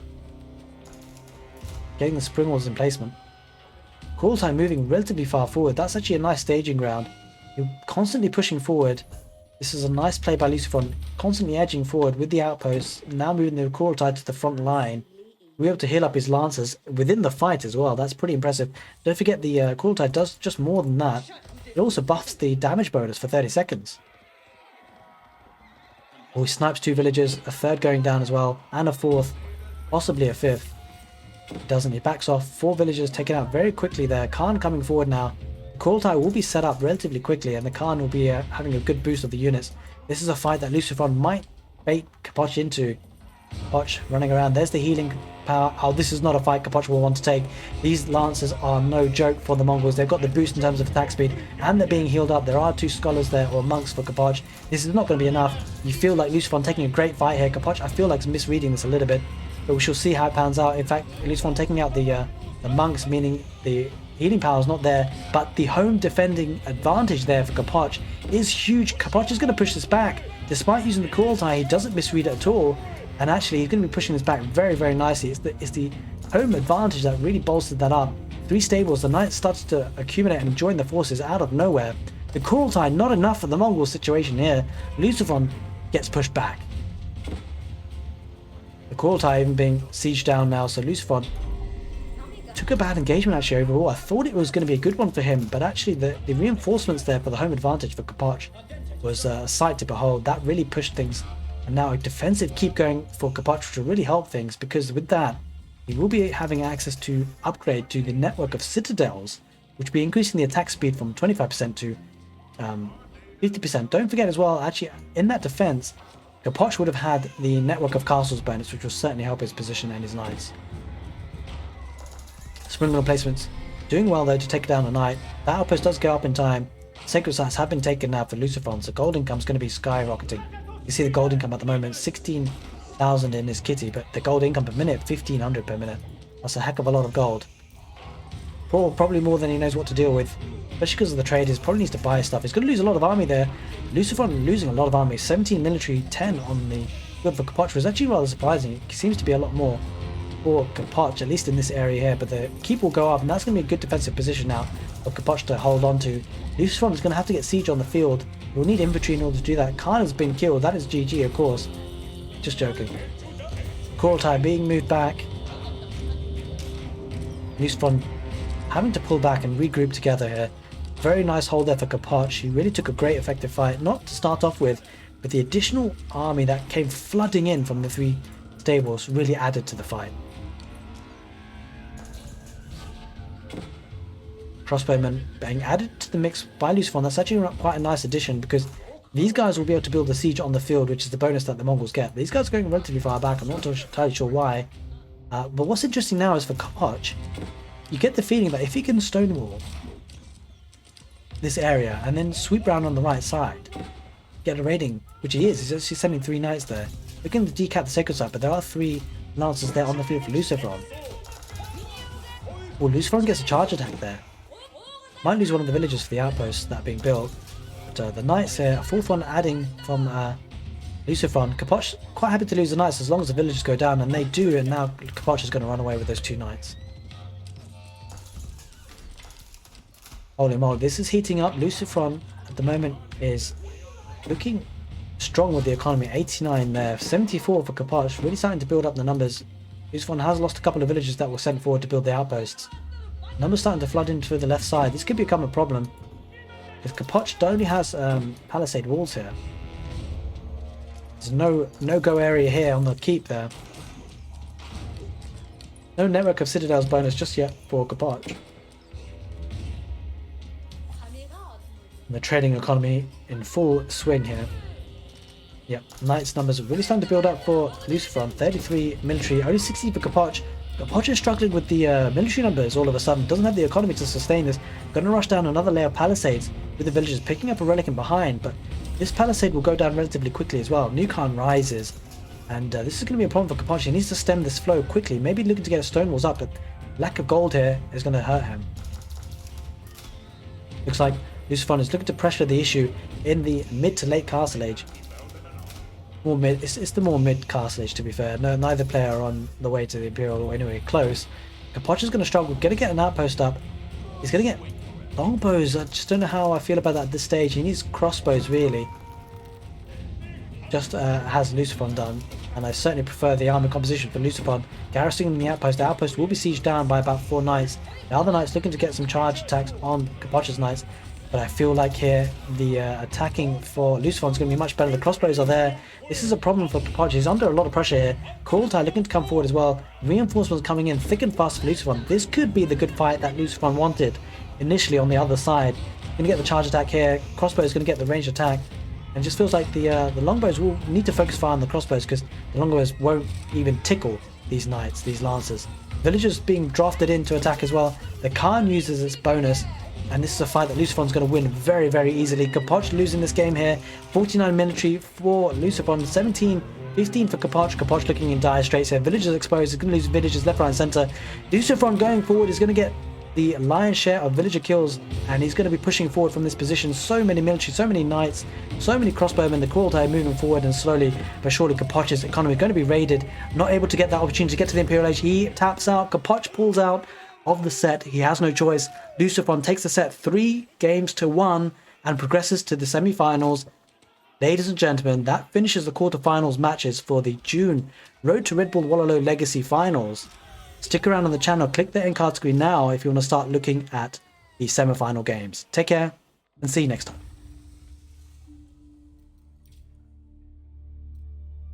Getting the spring walls in placement. Coral tie moving relatively far forward. That's actually a nice staging ground. You're constantly pushing forward. This is a nice play by Lucifron, constantly edging forward with the outposts, now moving the coral tie to the front line. We're able to heal up his lancers within the fight as well. That's pretty impressive. Don't forget the coral tie does just more than that. It also buffs the damage bonus for 30 seconds. Oh, he snipes 2 villagers, a third going down as well, and a fourth, possibly a fifth. He doesn't, he backs off. 4 villagers taken out very quickly there. Khan coming forward now. The coral tie will be set up relatively quickly, and the Khan will be having a good boost of the units. This is a fight that Lucifron might bait Capoch into. Capoch running around. There's the healing power. Oh, this is not a fight Capoch will want to take. These lancers are no joke for the Mongols. They've got the boost in terms of attack speed, and they're being healed up. There are 2 scholars there, or monks for Capoch. This is not going to be enough. You feel like Lucifron taking a great fight here. Capoch, I feel like, is misreading this a little bit, but we shall see how it pans out. In fact, Lucifron taking out the monks, meaning the healing power is not there, but the home defending advantage there for Capoch is huge. Capoch is going to push this back. Despite using the coral tie, he doesn't misread it at all. And actually, he's going to be pushing this back very, very nicely. It's the home advantage that really bolstered that up. 3 stables, the knight starts to accumulate and join the forces out of nowhere. The coral tie, not enough for the Mongol situation here. Lucifron gets pushed back. The coral tie even being sieged down now, so Lucifron took a bad engagement actually overall. I thought it was going to be a good one for him, but actually the reinforcements there for the home advantage for Capoch was a sight to behold. That really pushed things. And now a defensive keep going for Capoch, which will really help things, because with that, he will be having access to upgrade to the network of citadels, which will be increasing the attack speed from 25% to 50%. Don't forget as well, actually, in that defense, Capoch would have had the network of castles bonus, which will certainly help his position and his knights. Springmill placements. Doing well though to take down a knight. That outpost does go up in time. Sacred sites have been taken now for Lucifron, so gold income is going to be skyrocketing. You see the gold income at the moment, 16,000 in his kitty, but the gold income per minute, 1,500 per minute. That's a heck of a lot of gold. Probably more than he knows what to deal with, especially because of the trade. He probably needs to buy stuff. He's going to lose a lot of army there. Lucifron losing a lot of army, 17 military, 10 on the field for Capoch was actually rather surprising. It seems to be a lot more for Capoch, at least in this area here, but the keep will go up, and that's going to be a good defensive position now for Capoch to hold on to. Lucifron is going to have to get siege on the field. We'll need infantry in order to do that. Khan has been killed. That is GG, of course. Just joking. Coral tie being moved back. Lucifron having to pull back and regroup together here. Very nice hold there for Capoch. He really took a great effective fight. Not to start off with, but the additional army that came flooding in from the 3 stables really added to the fight. Crossbowmen being added to the mix by Lucifron. That's actually quite a nice addition, because these guys will be able to build the siege on the field, which is the bonus that the Mongols get. These guys are going relatively far back. I'm not entirely sure why. But what's interesting now is for Capoch, you get the feeling that if he can stonewall this area and then sweep round on the right side, get a raiding, which he is. He's actually sending 3 knights there. looking to decap the sacred site, but there are 3 Lancers there on the field for Lucifron. Oh, Lucifron gets a charge attack there. Might lose one of the villagers for the outposts that are being built. But the Knights here, a 4th one adding from Lucifron. Capoch quite happy to lose the Knights as long as the villagers go down, and they do, and now Capoch is going to run away with those 2 Knights. Holy moly, this is heating up. Lucifron at the moment is looking strong with the economy. 89 there, 74 for Capoch, really starting to build up the numbers. Lucifron has lost a couple of villagers that were sent forward to build the outposts. Numbers starting to flood in through the left side. This could become a problem if Capoch only has palisade walls here. There's no go area here on the keep there. No network of citadels bonus just yet for Capoch. And the trading economy in full swing here. Yep, Knights numbers are really starting to build up for Lucifron. 33 military, only 60 for Capoch. Capoch is struggling with the military numbers all of a sudden. Doesn't have the economy to sustain this. Going to rush down another layer of palisades with the villagers picking up a relic in behind. But this palisade will go down relatively quickly as well. New Khan rises. And this is going to be a problem for Capoch. He needs to stem this flow quickly. Maybe looking to get stone walls up, but lack of gold here is going to hurt him. Looks like Lucifron is looking to pressure the issue in the mid to late castle age. More mid, it's the more mid castle age, to be fair. No, neither player are on the way to the Imperial or anywhere close. Capoch is going to struggle. Going to get an outpost up. He's going to get longbows. I just don't know how I feel about that at this stage. He needs crossbows, really. Just has Lucifron done. And I certainly prefer the army composition for Lucifron. Garrisoning the outpost. The outpost will be sieged down by about 4 Knights. The other Knights looking to get some charge attacks on Capoch's Knights. But I feel like here the attacking for Lucifron is going to be much better. The crossbows are there. This is a problem for Capoch. He's under a lot of pressure here. Kurultai looking to come forward as well. Reinforcements coming in thick and fast for Lucifron. This could be the good fight that Lucifron wanted initially on the other side. Going to get the charge attack here. Crossbow is going to get the ranged attack. And it just feels like the longbows will need to focus fire on the crossbows because the longbows won't even tickle these Knights, these Lancers. Villagers being drafted in to attack as well. The Khan uses its bonus. And this is a fight that Lucifron's going to win very, very easily. Capoch losing this game here. 49 military for Lucifron. 15 for Capoch. Capoch looking in dire straits here. Villagers exposed. He's going to lose villagers left, right, and centre. Lucifron going forward is going to get the lion's share of villager kills. And he's going to be pushing forward from this position. So many military, so many knights, so many crossbowmen. The Kurultai moving forward, and slowly but surely Capoch's economy is going to be raided. Not able to get that opportunity to get to the Imperial Age. He taps out. Capoch pulls out of the set. He has no choice. Lucifron takes the set 3-1 and progresses to the semi-finals. Ladies and gentlemen, that finishes the quarter-finals matches for the June Road to Redbull Wololo Legacy Finals. Stick around on the channel, click the end card screen now if you want to start looking at the semi-final games. Take care and see you next time.